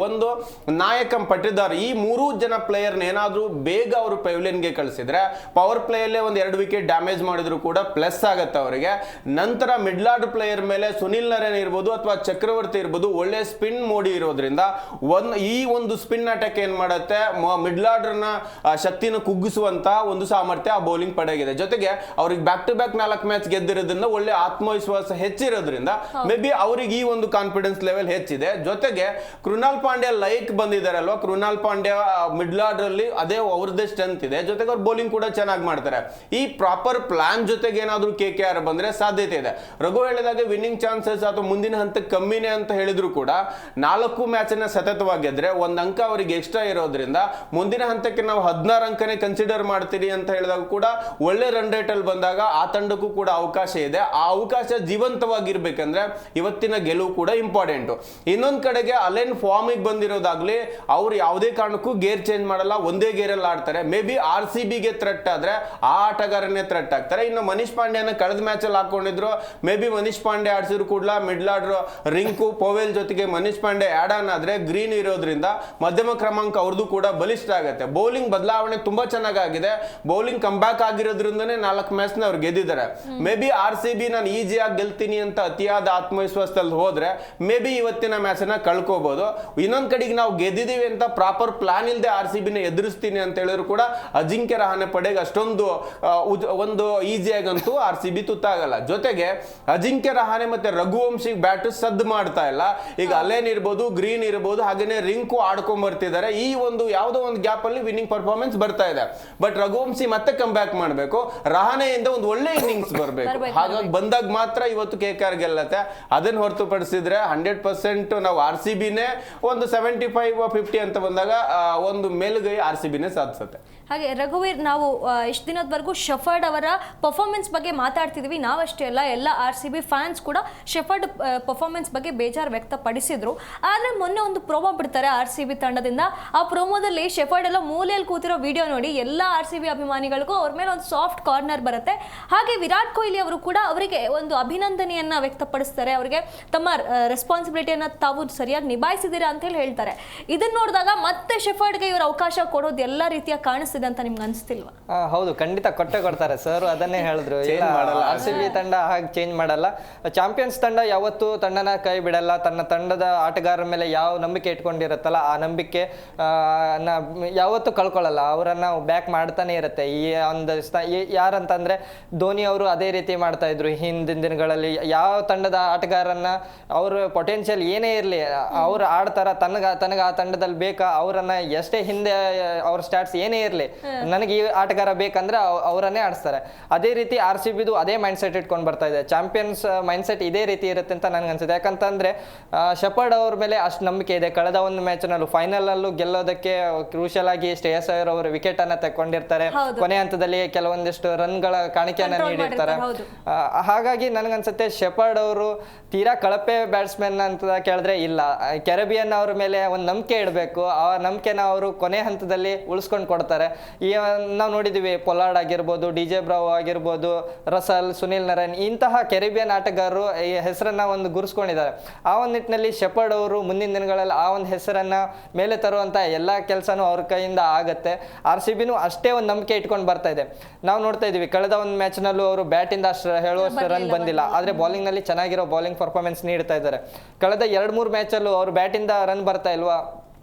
ಒಂದು ನಾಯಕಂ ಪಟ್ಟಿದಾರ್ ಈ 3 ಜನ ಪ್ಲೇಯರ್ ಏನಾದ್ರೂ ಬೇಗ ಅವರು ಪೆವಿಲಿಯನ್ಗೆ ಕಳಿಸಿದ್ರೆ ಪವರ್ ಪ್ಲೇ ಅಲ್ಲೇ ಒಂದ್ 2 ವಿಕೆಟ್ ಡ್ಯಾಮೇಜ್ ಮಾಡಿದ್ರು ಕೂಡ ಪ್ಲಸ್ ಆಗತ್ತೆ ಅವರಿಗೆ. ನಂತರ ಮಿಡ್ಲ್ ಆರ್ಡರ್ ಪ್ಲೇಯರ್ ಮೇಲೆ ಸುನಿಲ್ ನರೇನ್ ಇರ್ಬೋದು ಅಥವಾ ಚಕ್ರವರ್ತಿ ಇರ್ಬೋದು, ಒಳ್ಳೆ ಸ್ಪಿನ್ ಮೋಡಿ ಇರೋದ್ರಿಂದ ಈ ಒಂದು ಸ್ಪಿನ್ ಅಟ್ಯಾಕ್ ಏನ್ ಮಾಡುತ್ತೆ, ಮಿಡ್ಲ್ ಆರ್ಡರ್ ನ ಶಕ್ತಿನ ಕುಗ್ಗಿಸುವಂತಹ ಒಂದು ಸಾಮರ್ಥ್ಯ ಆ ಬೌಲಿಂಗ್ ಪಡೆಗಿದೆ. ಜೊತೆಗೆ ಅವ್ರಿಗೆ ಬ್ಯಾಕ್ ಟು ಬ್ಯಾಕ್ 4 ಮ್ಯಾಚ್ ಗೆದ್ದಿರೋದ್ರಿಂದ ಒಳ್ಳೆ ಆತ್ಮವಿಶ್ವಾಸ ಹೆಚ್ಚಿರೋದ್ರಿಂದ ಮೇ ಬಿ ಅವ್ರಿಗೆ ಈ ಒಂದು ಕಾನ್ಫಿಡೆನ್ಸ್ ಲೆವೆಲ್ ಹೆಚ್ಚಿದೆ. ಜೊತೆಗೆ ಕೃಣಾಲ್ ಪಾಂಡ್ಯ ಲೈಕ್ ಬಂದಿದ್ದಾರಲ್ವಾ, ಕೃಣಾಲ್ ಪಾಂಡ್ಯ ಮಿಡ್ಲ್ ಆರ್ಡರ್ ಅಲ್ಲಿ ಅದೇ ಅವ್ರದ್ದೇ ಸ್ಟ್ರೆಂತ್ ಇದೆ. ಜೊತೆಗೆ ಅವ್ರು ಬೌಲಿಂಗ್ ಕೂಡ ಚೆನ್ನಾಗಿ ಮಾಡ್ತಾರೆ. ಈ ಪ್ರಾಪರ್ ಪ್ಲಾನ್ ಜೊತೆಗೆ ಏನಾದ್ರೂ KKR ಬಂದ್ರೆ ಸಾಧ್ಯತೆ ಇದೆ. ರಘು ಹೇಳಿದಾಗ ವಿನ್ನಿಂಗ್ ಚಾನ್ಸಸ್ ಅಥವಾ ಮುಂದಿನ ಹಂತಕ್ಕೆ ಕಮ್ಮಿನೇ ಅಂತ ಹೇಳಿದ್ರು ಕೂಡ 4 ಮ್ಯಾಚ್ ಅನ್ನ ಸತತವಾಗಿ ಗೆದ್ರೆ 1 ಅಂಕ ಅವರಿಗೆ ಎಕ್ಸ್ಟ್ರಾ ಇರೋದ್ರಿಂದ ಮುಂದಿನ ಹಂತಕ್ಕೆ ನಾವು 16 ಅಂಕನೇ ಕನ್ಸಿಡರ್ ಮಾಡ್ತೀರಿ ಅಂತ ಹೇಳಿದಾಗ ಕೂಡ ಒಳ್ಳೆ ರನ್ ರೇಟ್ ಅಲ್ಲಿ ಬಂದಾಗ ಆ ತಂಡಕ್ಕೂ ಕೂಡ ಅವಕಾಶ ಇದೆ. ಆ ಅವಕಾಶ ಜೀವಂತವಾಗಿರ್ಬೇಕಂದ್ರೆ ಇವತ್ತಿನ ಗೆಲುವು ಕೂಡ ಇಂಪಾರ್ಟೆಂಟ್. ಇನ್ನೊಂದ್ ಕಡೆಗೆ ಅಲೆನ್ ಫಾರ್ಮಿಗೆ ಬಂದಿರೋದಾಗ್ಲಿ, ಅವ್ರು ಯಾವುದೇ ಕಾರಣಕ್ಕೂ ಗೇರ್ ಚೇಂಜ್ ಮಾಡಲ್ಲ, ಒಂದೇ ಗೇರ್ ಅಲ್ಲಿ ಆಡ್ತಾರೆ. ಮೇ ಬಿ RCBಗೆ ಥ್ರೆಟ್ ಆದ್ರೆ ಆ ಆಟಗಾರನೇ ಥ್ರೆಟ್ ಆಗ್ತಾರೆ. ಇನ್ನು ಮನೀಶ್ ಪಾಂಡ್ಯನ ಕಳೆದ ಮ್ಯಾಚ್ ಅಲ್ಲಿ ಹಾಕೊಂಡಿದ್ರು, ಮೇ ಬಿ ಮನೀಶ್ ಪಾಂಡ್ಯ ಆಡ್ಸಿದ್ರು ಕೂಡ ಮಿಡ್ಲ್ ಆರ್ಡರ್ ರಿಂಕು ಪೋವೆಲ್ ಜೊತೆಗೆ ಮನೀಶ್ ಪಾಂಡೆ ಆಡ್ ಆನ್ ಆದ್ರೆ ಗ್ರೀನ್ ಇರೋದ್ರಿಂದ ಮಧ್ಯಮ ಕ್ರಮಾಂಕ ಅವ್ರದ್ದು ಕೂಡ ಬಲಿಷ್ಠ ಆಗುತ್ತೆ. ಬೌಲಿಂಗ್ ಬದಲಾವಣೆ ತುಂಬಾ ಚೆನ್ನಾಗಿದೆ. ಬೌಲಿಂಗ್ ಕಮ್ ಬ್ಯಾಕ್ ಆಗಿರೋದ್ರಿಂದನೇ 4 ಮ್ಯಾಚ್ ನ ಅವ್ರು ಗೆದ್ದಿದ್ದಾರೆ. ಮೇ ಬಿ RCB ನಾನು ಈಸಿಯಾಗಿ ಗೆಲ್ತೀನಿ ಅಂತ ಅತಿಯಾದ ಆತ್ಮವಿಶ್ವಾಸದಲ್ಲಿ ಹೋದ್ರೆ ಮೇ ಬಿ ಇವತ್ತಿನ ಮ್ಯಾಚ್ ನ ಕಳ್ಕೋಬಹುದು. ಇನ್ನೊಂದ್ ಕಡೆಗೆ ನಾವು ಗೆದ್ದಿದೀವಿ ಅಂತ ಪ್ರಾಪರ್ ಪ್ಲಾನ್ ಇಲ್ಲದೆ RCBನ ಎದುರಿಸ್ತೀನಿ ಅಂತ ಹೇಳಿದ್ರು ಕೂಡ ಅಜಿಂಕ್ಯ ರಹಾನೆ ಪಡೆಗೆ ಅಷ್ಟೊಂದು ಒಂದು ಈಸಿಯಾಗಂತೂ RCB ತುತ್ತಾಗಲ್ಲ. ಜೊತೆಗೆ ಅಜಿಂಕ್ಯ ರಹಾನೆ ಮತ್ತೆ ರಘುವಂಶಿ ಬ್ಯಾಟ್ ಸದ್ದು ಮಾಡ್ತಾ ಇಲ್ಲ. ಈಗ ಅಲೆನ್ ಇರ್ಬೋದು, ಗ್ರೀನ್ ಇರ್ಬೋದು, ಹಾಗೇನೆ ರಿಂಕು ಆಡ್ಕೊಂಡ್ ಬರ್ತಿದ್ದಾರೆ. ಈ ಒಂದು ಯಾವುದೋ ಒಂದು ಗ್ಯಾಪ್ ಅಲ್ಲಿ ವಿನ್ನಿಂಗ್ ಪರ್ಫಾರ್ಮೆನ್ಸ್ ಬರ್ತಾ ಇದೆ. ಬಟ್ ರಘುವಂಶಿ ಮತ್ತೆ ಕಮ್ ಬ್ಯಾಕ್ ಮಾಡಬೇಕು, ರಹಾನೆಯಿಂದ ಒಂದು ಒಳ್ಳೆ ಇನ್ನಿಂಗ್ಸ್ ಬರಬೇಕು. ಹಾಗಾಗಿ ಬಂದಾಗ ಮಾತ್ರ ಇವತ್ತು KKR ಗೆಲ್ಲತ್ತೆ. ಅದನ್ನ ಹೊರತುಪಡಿಸಿದ್ರೆ 100% ನಾವು RCBನೇ ಒಂದು 75-50 ಅಂತ ಬಂದಾಗ ಒಂದು ಮೇಲುಗೈ RCBನೇ ಸಾಧಿಸುತ್ತೆ. ಹಾಗೆ ರಘುವೀರ್, ನಾವು ಇಷ್ಟು ದಿನದವರೆಗೂ ಶಫರ್ಡ್ ಅವರ ಪರ್ಫಾರ್ಮೆನ್ಸ್ ಬಗ್ಗೆ ಮಾತಾಡ್ತಿದ್ವಿ. ನಾವಷ್ಟೇ ಅಲ್ಲ, ಎಲ್ಲ RCB ಫ್ಯಾನ್ಸ್ ಕೂಡ ಶಫರ್ಡ್ ಪರ್ಫಾರ್ಮೆನ್ಸ್ ಬಗ್ಗೆ ಬೇಜಾರು ವ್ಯಕ್ತಪಡಿಸಿದ್ರು. ಆದರೆ ಮೊನ್ನೆ ಒಂದು ಪ್ರೋಮೋ ಬಿಡ್ತಾರೆ RCB ತಂಡದಿಂದ. ಆ ಪ್ರೋಮೋದಲ್ಲಿ ಶಫರ್ಡ್ ಎಲ್ಲ ಮೂಲೆಯಲ್ಲಿ ಕೂತಿರೋ ವಿಡಿಯೋ ನೋಡಿ ಎಲ್ಲ RCB ಅಭಿಮಾನಿಗಳಿಗೂ ಅವ್ರ ಮೇಲೆ ಒಂದು ಸಾಫ್ಟ್ ಕಾರ್ನರ್ ಬರುತ್ತೆ. ಹಾಗೆ ವಿರಾಟ್ ಕೊಹ್ಲಿ ಅವರು ಕೂಡ ಅವರಿಗೆ ಒಂದು ಅಭಿನಂದನೆಯನ್ನ ವ್ಯಕ್ತಪಡಿಸ್ತಾರೆ. ಅವರಿಗೆ ತಮ್ಮ ರೆಸ್ಪಾನ್ಸಿಬಿಲಿಟಿಯನ್ನ ತಾವು ಸರಿಯಾಗಿ ನಿಭಾಯಿಸಿದ್ದೀರಾ ಅಂತ ಹೇಳ್ತಾರೆ. ಇದನ್ನ ನೋಡಿದಾಗ ಮತ್ತೆ ಶಫರ್ಡ್ಗೆ ಇವರು ಅವಕಾಶ ಕೊಡೋದು ಎಲ್ಲ ರೀತಿಯ ಕಾಣಿಸ್ತಿದೆ. ಇದೆ ಅಂತ ನಿಮ್ಗೆ ಅನಿಸ್ತಿಲ್ವಾ? ಹೌದು, ಖಂಡಿತ ಕೊಟ್ಟೆ ಕೊಡ್ತಾರೆ ಸರ್, ಅದನ್ನೇ ಹೇಳಿದ್ರು. ಆರ್ ಸಿ ಬಿ ತಂಡ ಹಾಗೆ ಚೇಂಜ್ ಮಾಡಲ್ಲ. ಚಾಂಪಿಯನ್ಸ್ ತಂಡ ಯಾವತ್ತೂ ತಂಡನ ಕೈ ಬಿಡಲ್ಲ. ತನ್ನ ತಂಡದ ಆಟಗಾರರ ಮೇಲೆ ಯಾವ ನಂಬಿಕೆ ಇಟ್ಕೊಂಡಿರುತ್ತಲ್ಲ ಆ ನಂಬಿಕೆ ಯಾವತ್ತೂ ಕಳ್ಕೊಳ್ಳಲ್ಲ. ಅವರನ್ನ ಬ್ಯಾಕ್ ಮಾಡ್ತಾನೆ ಇರುತ್ತೆ. ಈ ಒಂದು ಯಾರಂತಂದ್ರೆ ಧೋನಿ ಅವರು ಅದೇ ರೀತಿ ಮಾಡ್ತಾ ಇದ್ರು ಹಿಂದಿನ ದಿನಗಳಲ್ಲಿ. ಯಾವ ತಂಡದ ಆಟಗಾರನ್ನ ಅವ್ರ ಪೊಟೆನ್ಷಿಯಲ್ ಏನೇ ಇರಲಿ ಅವ್ರು ಆಡ್ತಾರ, ತನಗ ಆ ತಂಡದಲ್ಲಿ ಬೇಕಾ, ಅವರನ್ನ ಎಷ್ಟೇ ಹಿಂದೆ ಅವ್ರ ಸ್ಟಾಟ್ಸ್ ಏನೇ ಇರಲಿ, ನನಗೆ ಈ ಆಟಗಾರ ಬೇಕಂದ್ರೆ ಅವರನ್ನೇ ಆಡಿಸ್ತಾರೆ. ಅದೇ ರೀತಿ ಆರ್ ಸಿ ಬಿದು ಅದೇ ಮೈಂಡ್ ಸೆಟ್ ಇಟ್ಕೊಂಡು ಬರ್ತಾ ಇದೆ. ಚಾಂಪಿಯನ್ಸ್ ಮೈಂಡ್ ಸೆಟ್ ಇದೇ ರೀತಿ ಇರುತ್ತೆ ಅಂತ ನನ್ಗೆ ಅನ್ಸುತ್ತೆ. ಯಾಕಂತಂದ್ರೆ ಶೆಪರ್ಡ್ ಅವ್ರ ಮೇಲೆ ಅಷ್ಟು ನಂಬಿಕೆ ಇದೆ. ಕಳೆದ ಒಂದು ಮ್ಯಾಚ್ನಲ್ಲೂ ಫೈನಲ್ ಅಲ್ಲೂ ಗೆಲ್ಲೋದಕ್ಕೆ ಕ್ರೂಷಿಯಲ್ ಆಗಿ ಶ್ರೇಯಸ್ ಅಯ್ಯರ್ ಅವರು ವಿಕೆಟ್ ಅನ್ನ ತಕೊಂಡಿರ್ತಾರೆ. ಕೊನೆ ಹಂತದಲ್ಲಿ ಕೆಲವೊಂದಿಷ್ಟು ರನ್ಗಳ ಕಾಣಿಕೆಯನ್ನ ನೀಡಿರ್ತಾರೆ. ಹಾಗಾಗಿ ನನ್ಗನ್ಸುತ್ತೆ ಶೆಪರ್ಡ್ ಅವರು ತೀರಾ ಕಳಪೆ ಬ್ಯಾಟ್ಸ್ಮನ್ ಅಂತ ಕೇಳಿದ್ರೆ ಇಲ್ಲ, ಕೆರೆಬಿಯನ್ ಅವ್ರ ಮೇಲೆ ಒಂದು ನಂಬಿಕೆ ಇಡಬೇಕು. ಆ ನಂಬಿಕೆನ ಅವರು ಕೊನೆ ಹಂತದಲ್ಲಿ ಉಳಿಸ್ಕೊಂಡು ಕೊಡ್ತಾರೆ. ಈ ನಾವು ನೋಡಿದೀವಿ, ಪೊಲಾರ್ಡ್ ಆಗಿರ್ಬೋದು, DJ ಬ್ರಾವೋ ಆಗಿರ್ಬೋದು, ರಸಲ್, ಸುನಿಲ್ ನರೈನ್, ಇಂತಹ ಕೆರಿಬಿಯನ್ ಆಟಗಾರರು ಈ ಹೆಸರನ್ನ ಒಂದು ಗುರುಸ್ಕೊಂಡಿದ್ದಾರೆ. ಆ ಒಂದು ನಿಟ್ಟಿನಲ್ಲಿ ಶೆಪರ್ಡ್ ಅವರು ಮುಂದಿನ ದಿನಗಳಲ್ಲಿ ಆ ಒಂದು ಹೆಸರನ್ನ ಮೇಲೆ ತರುವಂತ ಎಲ್ಲಾ ಕೆಲಸನೂ ಅವ್ರ ಕೈಯಿಂದ ಆಗತ್ತೆ. ಆರ್ ಸಿ ಬಿನೂ ಅಷ್ಟೇ ಒಂದು ನಂಬಿಕೆ ಇಟ್ಕೊಂಡು ಬರ್ತಾ ಇದೆ. ನಾವು ನೋಡ್ತಾ ಇದೀವಿ, ಕಳೆದ ಒಂದು ಮ್ಯಾಚ್ನಲ್ಲೂ ಅವರು ಬ್ಯಾಟಿಂದ ಅಷ್ಟು ಹೇಳುವಷ್ಟು ರನ್ ಬಂದಿಲ್ಲ, ಆದ್ರೆ ಬೌಲಿಂಗ್ ನಲ್ಲಿ ಚೆನ್ನಾಗಿರೋ ಬೌಲಿಂಗ್ ಪರ್ಫಾರ್ಮೆನ್ಸ್ ನೀಡ್ತಾ ಇದ್ದಾರೆ. ಕಳೆದ 2-3 ಮ್ಯಾಚಲ್ಲೂ ಅವ್ರು ಬ್ಯಾಟಿಂದ ರನ್ ಬರ್ತಾ ಇಲ್ವಾ?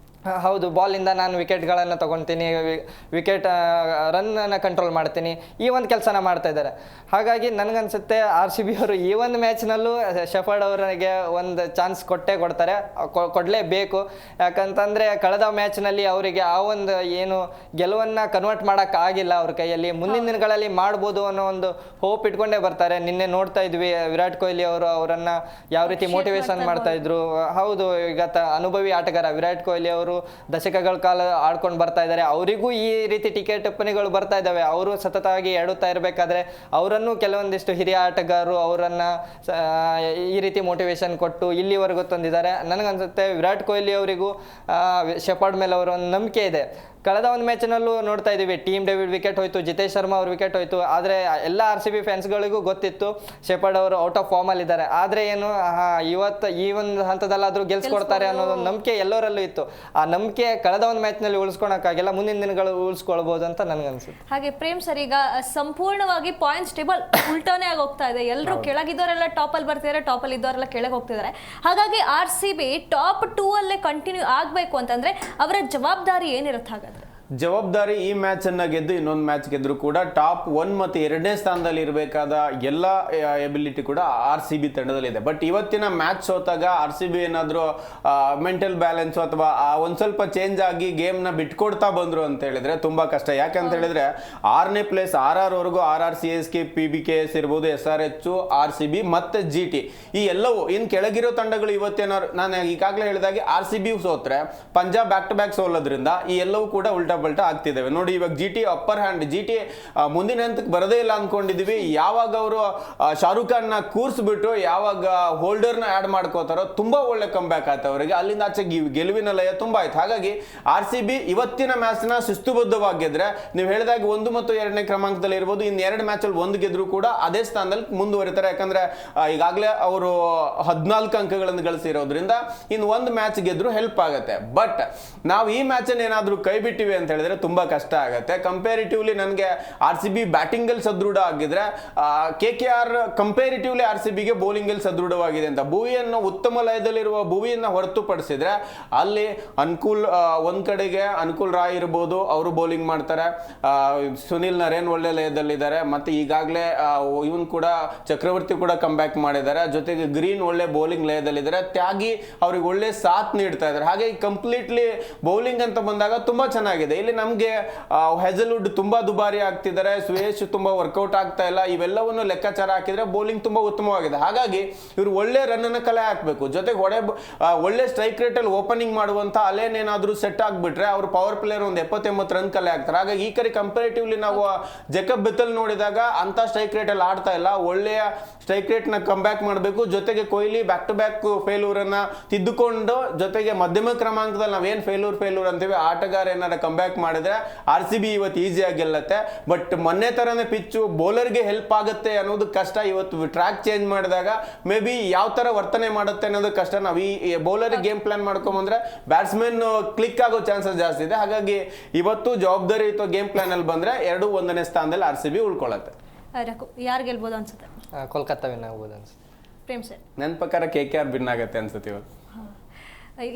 ಹೌದು, ಬಾಲಿಂದ ನಾನು ವಿಕೆಟ್ಗಳನ್ನು ತಗೊತೀನಿ, ರನ್ ಕಂಟ್ರೋಲ್ ಮಾಡ್ತೀನಿ, ಈ ಒಂದು ಕೆಲಸನ ಮಾಡ್ತಾ ಇದ್ದಾರೆ. ಹಾಗಾಗಿ ನನಗನ್ಸುತ್ತೆ ಆರ್ ಸಿ ಬಿ ಅವರು ಈ ಒಂದು ಮ್ಯಾಚ್ನಲ್ಲೂ ಶೆಫರ್ಡ್ ಅವರಿಗೆ ಒಂದು ಚಾನ್ಸ್ ಕೊಡ್ತಾರೆ, ಕೊಡಲೇಬೇಕು. ಯಾಕಂತಂದರೆ ಕಳೆದ ಮ್ಯಾಚ್ನಲ್ಲಿ ಅವರಿಗೆ ಆ ಒಂದು ಏನು ಗೆಲುವನ್ನು ಕನ್ವರ್ಟ್ ಮಾಡೋಕ್ಕಾಗಿಲ್ಲ ಅವ್ರ ಕೈಯಲ್ಲಿ. ಮುಂದಿನ ದಿನಗಳಲ್ಲಿ ಮಾಡ್ಬೋದು ಅನ್ನೋ ಒಂದು ಹೋಪ್ ಇಟ್ಕೊಂಡೇ ಬರ್ತಾರೆ. ನಿನ್ನೆ ನೋಡ್ತಾ ಇದ್ವಿ ವಿರಾಟ್ ಕೊಹ್ಲಿ ಅವರು ಅವರನ್ನು ಯಾವ ರೀತಿ ಮೋಟಿವೇಶನ್ ಮಾಡ್ತಾ ಇದ್ರು. ಹೌದು, ಈಗ ಅನುಭವಿ ಆಟಗಾರ ವಿರಾಟ್ ಕೊಹ್ಲಿ ಅವರು ದಶಕಗಳ ಕಾಲ ಆಡ್ಕೊಂಡು ಬರ್ತಾ ಇದ್ದಾರೆ. ಅವರಿಗೂ ಈ ರೀತಿ ಟಿಕೆಟ್ ಟಿಪ್ಪಣಿಗಳು ಬರ್ತಾ ಇದ್ದಾವೆ. ಅವರು ಸತತವಾಗಿ ಎಡುತ್ತಾ ಇರಬೇಕಾದ್ರೆ ಅವರನ್ನು ಕೆಲವೊಂದಿಷ್ಟು ಹಿರಿಯ ಆಟಗಾರರು ಅವರನ್ನ ಈ ರೀತಿ ಮೋಟಿವೇಶನ್ ಕೊಟ್ಟು ಇಲ್ಲಿವರೆಗೂ ತಂದಿದ್ದಾರೆ. ನನಗನ್ಸುತ್ತೆ ವಿರಾಟ್ ಕೊಹ್ಲಿ ಅವರಿಗೂ ಶೆಪರ್ಡ್ ಮೇಲೆ ಅವರ ಒಂದು ನಂಬಿಕೆ ಇದೆ. ಕಳೆದ ಒಂದು ಮ್ಯಾಚ್ನಲ್ಲೂ ನೋಡ್ತಾ ಇದ್ದೀವಿ, ಟೀಮ್ ಡೇವಿಡ್ ವಿಕೆಟ್ ಹೋಯ್ತು, ಜಿತೇಶ್ ಶರ್ಮಾ ಅವ್ರ ವಿಕೆಟ್ ಹೋಯ್ತು. ಆದರೆ ಎಲ್ಲ ಆರ್ ಸಿ ಬಿ ಫ್ಯಾನ್ಸ್ಗಳಿಗೂ ಗೊತ್ತಿತ್ತು ಶೆಪರ್ಡ್ ಅವರು ಔಟ್ ಆಫ್ ಫಾರ್ಮಲ್ಲಿ ಇದ್ದಾರೆ. ಆದರೆ ಏನು ಇವತ್ತು ಈ ಒಂದು ಹಂತದಲ್ಲಾದರೂ ಗೆಲ್ಸ್ಕೊಡ್ತಾರೆ ಅನ್ನೋ ಒಂದು ನಂಬಿಕೆ ಎಲ್ಲರಲ್ಲೂ ಇತ್ತು. ಆ ನಂಬಿಕೆ ಕಳೆದ ಒಂದು ಮ್ಯಾಚ್ನಲ್ಲಿ ಉಳಿಸ್ಕೊಳಕ್ಕಾಗಿಲ್ಲ, ಮುಂದಿನ ದಿನಗಳು ಉಳಿಸ್ಕೊಳ್ಬೋದು ಅಂತ ನನಗನ್ಸುತ್ತೆ. ಹಾಗೆ ಪ್ರೇಮ್ ಸರ್, ಈಗ ಸಂಪೂರ್ಣವಾಗಿ ಪಾಯಿಂಟ್ಸ್ ಟೇಬಲ್ ಉಲ್ಟಾನೇ ಆಗಿ ಹೋಗ್ತಾ ಇದೆ. ಎಲ್ಲರೂ ಕೆಳಗಿದ್ದವರೆಲ್ಲ ಟಾಪಲ್ಲಿ ಬರ್ತಿದ್ದಾರೆ, ಟಾಪಲ್ಲಿ ಇದ್ದವರೆಲ್ಲ ಕೆಳಗೆ ಹೋಗ್ತಿದ್ದಾರೆ. ಹಾಗಾಗಿ ಆರ್ ಸಿ ಬಿ ಟಾಪ್ 2 ಅಲ್ಲೇ ಕಂಟಿನ್ಯೂ ಆಗಬೇಕು ಅಂತಂದ್ರೆ ಅವರ ಜವಾಬ್ದಾರಿ ಏನಿರುತ್ತೆ? ಹಾಗಾದ್ರೆ ಜವಾಬ್ದಾರಿ ಈ ಮ್ಯಾಚ್ ಅನ್ನ ಗೆದ್ದು ಇನ್ನೊಂದು ಮ್ಯಾಚ್ ಗೆದ್ರು ಕೂಡ ಟಾಪ್ 1 ಮತ್ತು 2ನೇ ಸ್ಥಾನದಲ್ಲಿ ಇರಬೇಕಾದ ಎಲ್ಲ ಎಬಿಲಿಟಿ ಕೂಡ ಆರ್ ಸಿ ಬಿ ತಂಡದಲ್ಲಿದೆ. ಬಟ್ ಇವತ್ತಿನ ಮ್ಯಾಚ್ ಸೋತಾಗ ಆರ್ ಸಿ ಬಿ ಏನಾದರೂ ಮೆಂಟಲ್ ಬ್ಯಾಲೆನ್ಸ್ ಅಥವಾ ಒಂದು ಸ್ವಲ್ಪ ಚೇಂಜ್ ಆಗಿ ಗೇಮ್ನ ಬಿಟ್ಕೊಡ್ತಾ ಬಂದ್ರು ಅಂತ ಹೇಳಿದ್ರೆ ತುಂಬಾ ಕಷ್ಟ. ಯಾಕಂತ ಹೇಳಿದ್ರೆ 6ನೇ place RR RR CSK PBKS ಇರ್ಬೋದು, SRH RCB ಮತ್ತೆ GT, ಈ ಎಲ್ಲವೂ ಇನ್ನು ಕೆಳಗಿರೋ ತಂಡಗಳು ಇವತ್ತೇನಾದ್ರು ನಾನು ಈಗಾಗಲೇ ಹೇಳಿದಾಗೆ ಆರ್ ಸಿ ಬಿ ಸೋತ್ರೆ ಪಂಜಾಬ್ ಬ್ಯಾಕ್ ಟು ಬ್ಯಾಕ್ ಸೋಲೋದ್ರಿಂದ ಈ ಎಲ್ಲವೂ ಕೂಡ ಉಲ್ಟಾ ಪಲ್ಟಾ ಆಗ್ತಿದ್ದೇವೆ. ನೋಡಿ, ಇವಾಗ GT ಅಪ್ಪರ್ ಹ್ಯಾಂಡ್, GT ಮುಂದಿನ ಹಂತಕ್ಕೆ ಬರದೇ ಇಲ್ಲ ಅನ್ಕೊಂಡಿದೀವಿ. ಯಾವಾಗ ಅವರು ಶಾರುಖ್ ಖಾನ್ ನ ಕೂರ್ಸ್ಬಿಟ್ಟು ಯಾವಾಗ ಹೋಲ್ಡರ್ ನ ಆಡ್ ಮಾಡ್ಕೋತಾರೋ ತುಂಬಾ ಒಳ್ಳೆ ಕಮ್ ಬ್ಯಾಕ್ ಆಯ್ತು ಅವರಿಗೆ. ಅಲ್ಲಿಂದ ಆಚೆ ಗೆಲುವಿನ ಲಯ ತುಂಬಾ ಆಯ್ತು. ಹಾಗಾಗಿ ಆರ್ ಸಿ ಬಿ ಇವತ್ತಿನ ಮ್ಯಾಚ್ ನ ಶಿಸ್ತುಬದ್ಧವಾಗಿ ಗೆದ್ರೆ, ನೀವು ಹೇಳಿದಾಗ 1 ಮತ್ತು 2ನೇ ಕ್ರಮಾಂಕದಲ್ಲಿ ಇರ್ಬೋದು, ಇನ್ನು 2 ಮ್ಯಾಚ್ ಅಲ್ಲಿ 1 ಗೆದ್ರು ಕೂಡ ಅದೇ ಸ್ಥಾನದಲ್ಲಿ ಮುಂದುವರಿತಾರೆ. ಯಾಕಂದ್ರೆ ಈಗಾಗಲೇ ಅವರು 14 ಅಂಕಗಳನ್ನು ಗಳಿಸಿರೋದ್ರಿಂದ ಇನ್ನು 1 ಮ್ಯಾಚ್ ಗೆದ್ರು ಹೆಲ್ಪ್ ಆಗುತ್ತೆ. ಬಟ್ ನಾವು ಈ ಮ್ಯಾಚ್ ಅನ್ನು ಏನಾದ್ರೂ ಕೈ ಬಿಟ್ಟಿವಿ ಅಂತ ಹೇಳಿದ್ರೆ ತುಂಬಾ ಕಷ್ಟ ಆಗುತ್ತೆ. ಕಂಪೇರಿಟಿವ್ಲಿ ನನಗೆ ಆರ್ ಸಿ ಬಿ ಬ್ಯಾಟಿಂಗ್ ಅಲ್ಲಿ ಸದೃಢ ಆಗಿದ್ರೆ KKR ಕಂಪೇರಿಟಿವ್ಲಿ ಆರ್ ಸಿ ಬಿಗೆ ಬೌಲಿಂಗ್ ಅಲ್ಲಿ ಸದೃಢವಾಗಿದೆ ಅಂತ. ಭುವಿಯನ್ನು ಉತ್ತಮ ಲಯದಲ್ಲಿರುವ ಭುವಿಯನ್ನ ಹೊರತುಪಡಿಸಿದ್ರೆ ಅಲ್ಲಿ ಒಂದ್ ಕಡೆಗೆ ಅನುಕೂಲ್ ರಾಯ್ ಇರ್ಬೋದು, ಅವರು ಬೌಲಿಂಗ್ ಮಾಡ್ತಾರೆ. ಸುನಿಲ್ ನರೇನ್ ಒಳ್ಳೆ ಲಯದಲ್ಲಿದ್ದಾರೆ. ಮತ್ತೆ ಈಗಾಗಲೇ ಇವನ್ ಕೂಡ ಚಕ್ರವರ್ತಿ ಕೂಡ ಕಮ್ ಬ್ಯಾಕ್ ಮಾಡಿದ್ದಾರೆ. ಜೊತೆಗೆ ಗ್ರೀನ್ ಒಳ್ಳೆ ಬೌಲಿಂಗ್ ಲಯದಲ್ಲಿದ್ದಾರೆ. ತ್ಯಾಗಿ ಅವ್ರಿಗೆ ಒಳ್ಳೆ ಸಾಥ್ ನೀಡ್ತಾ ಇದ್ದಾರೆ. ಹಾಗೆ ಕಂಪ್ಲೀಟ್ಲಿ ಬೌಲಿಂಗ್ ಅಂತ ಬಂದಾಗ ತುಂಬಾ ಚೆನ್ನಾಗಿದೆ. ಇಲ್ಲಿ ನಮ್ಗೆ ಹೆಜಲ್ವುಡ್ ತುಂಬಾ ದುಬಾರಿ ಆಗ್ತಿದ್ದಾರೆ, ಸುಯೇಶ್ ತುಂಬಾ ವರ್ಕೌಟ್ ಆಗ್ತಾ ಇಲ್ಲ. ಇವೆಲ್ಲವನ್ನು ಲೆಕ್ಕಾಚಾರ ಹಾಕಿದ್ರೆ ಬೌಲಿಂಗ್ ತುಂಬಾ ಉತ್ತಮವಾಗಿದೆ. ಹಾಗಾಗಿ ಇವರು ಒಳ್ಳೆ ರನ್ ಅನ್ನ ಕಲೆ ಹಾಕ್ಬೇಕು. ಜೊತೆಗೆ ಒಳ್ಳೆ ಸ್ಟ್ರೈಕ್ ರೇಟ್ ಅಲ್ಲಿ ಓಪನಿಂಗ್ ಮಾಡುವಂತ ಅಲೇನ್ ಏನಾದ್ರೂ ಸೆಟ್ ಆಗ್ಬಿಟ್ರೆ ಅವರು ಪವರ್ ಪ್ಲೇಯರ್ ಒಂದು 70-80 ರನ್ ಕಲೆ ಹಾಕ್ತಾರೆ. ಹಾಗಾಗಿ ಈ ಕಡೆ ಕಂಪೇರಿಟಿವ್ಲಿ ನಾವು ಜೇಕಬ್ ಬೆಥೆಲ್ ನೋಡಿದಾಗ ಅಂತ ಸ್ಟ್ರೈಕ್ ರೇಟ್ ಅಲ್ಲಿ ಆಡ್ತಾ ಇಲ್ಲ. ಒಳ್ಳೆಯ ಸ್ಟ್ರೈಕ್ ರೇಟ್ ನ ಕಮ್ ಬ್ಯಾಕ್ ಮಾಡಬೇಕು. ಜೊತೆಗೆ Kohli back to back failure ಅನ್ನ ತಿದ್ದುಕೊಂಡು, ಜೊತೆಗೆ ಮಧ್ಯಮ ಕ್ರಮಾಂಕದಲ್ಲಿ ನಾವೇನ್ ಫೇಲ್ಯೂರ್ ಅಂತೀವಿ, ಆಟಗಾರ ಏನಾರ ಕಮ್ ಬ್ಯಾಕ್ ಬ್ಯಾಕ್ ಮಾಡಿದ್ರೆ RCB ಇವತ್ತು ಈಸಿಯಾಗಿ ಗೆಲ್ಲತ್ತೆ. ಬಟ್ ಮೊನ್ನೆ ತರನೇ ಪಿಚ್ಚು ಬೌಲರ್ಗೆ ಹೆಲ್ಪ್ ಆಗುತ್ತೆ ಅನ್ನೋದು ಕಷ್ಟ. ಇವತ್ತು ಟ್ರ್ಯಾಕ್ ಚೇಂಜ್ ಮಾಡಿದಾಗ ಮೇ ಬಿ ಯಾವ ತರ ವರ್ತನೆ ಮಾಡುತ್ತೆ ಅನ್ನೋದು ಕಷ್ಟ. ನಾವು ಈ ಬೌಲರ್ ಗೇಮ್ ಪ್ಲಾನ್ ಮಾಡ್ಕೊಂಬಂದ್ರೆ ಬ್ಯಾಟ್ಸ್ಮನ್ ಕ್ಲಿಕ್ ಆಗೋ ಚಾನ್ಸಸ್ ಜಾಸ್ತಿ ಇದೆ. ಹಾಗಾಗಿ ಇವತ್ತು ಜವಾಬ್ದಾರಿ ಅಥವಾ ಗೇಮ್ ಪ್ಲಾನ್ ಅಲ್ಲಿ ಬಂದ್ರೆ 2-1ನೇ ಸ್ಥಾನದಲ್ಲಿ RCB ಉಳ್ಕೊಳ್ಳುತ್ತೆ. ರಘು, ಯಾರು ಗೆಲ್ಬೋದು ಅನ್ಸುತ್ತೆ? ಕೋಲ್ಕತ್ತಾ ವಿನ್ ಆಗ್ಬೋದು ಅನ್ಸುತ್ತೆ. ಪ್ರೇಮ್ ಸರ್? ನನ್ನ ಪ್ರಕಾರ KKR ವಿನ್ ಆಗುತ್ತೆ ಅನ್ಸುತ್ತೆ ಇವತ್ತು.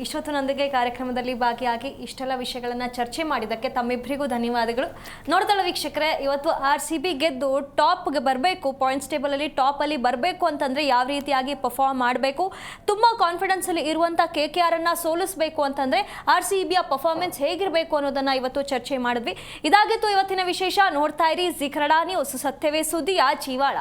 ಇಷ್ಟೊತ್ತು ನೊಂದಿಗೆ ಕಾರ್ಯಕ್ರಮದಲ್ಲಿ ಭಾಗಿಯಾಗಿ ಇಷ್ಟೆಲ್ಲ ವಿಷಯಗಳನ್ನು ಚರ್ಚೆ ಮಾಡಿದ್ದಕ್ಕೆ ತಮ್ಮಿಬ್ಬರಿಗೂ ಧನ್ಯವಾದಗಳು. ನೋಡ್ತಾಳೆ ವೀಕ್ಷಕರೇ, ಇವತ್ತು RCB ಗೆದ್ದು ಟಾಪ್ಗೆ ಬರಬೇಕು, ಪಾಯಿಂಟ್ಸ್ ಟೇಬಲಲ್ಲಿ ಟಾಪಲ್ಲಿ ಬರಬೇಕು ಅಂತಂದರೆ ಯಾವ ರೀತಿಯಾಗಿ ಪರ್ಫಾರ್ಮ್ ಮಾಡಬೇಕು, ತುಂಬ ಕಾನ್ಫಿಡೆನ್ಸಲ್ಲಿ ಇರುವಂಥ KKR ಅನ್ನು ಸೋಲಿಸಬೇಕು ಅಂತಂದರೆ RCBಯ ಪರ್ಫಾರ್ಮೆನ್ಸ್ ಹೇಗಿರಬೇಕು ಅನ್ನೋದನ್ನು ಇವತ್ತು ಚರ್ಚೆ ಮಾಡಿದ್ವಿ. ಇದಾಗಿತ್ತು ಇವತ್ತಿನ ವಿಶೇಷ. ನೋಡ್ತಾ ಇರಿ ಜೀ ಕನ್ನಡ ನ್ಯೂಸ್, ಸತ್ಯವೇ ಸುದ್ದಿಯ ಜೀವಾಳ.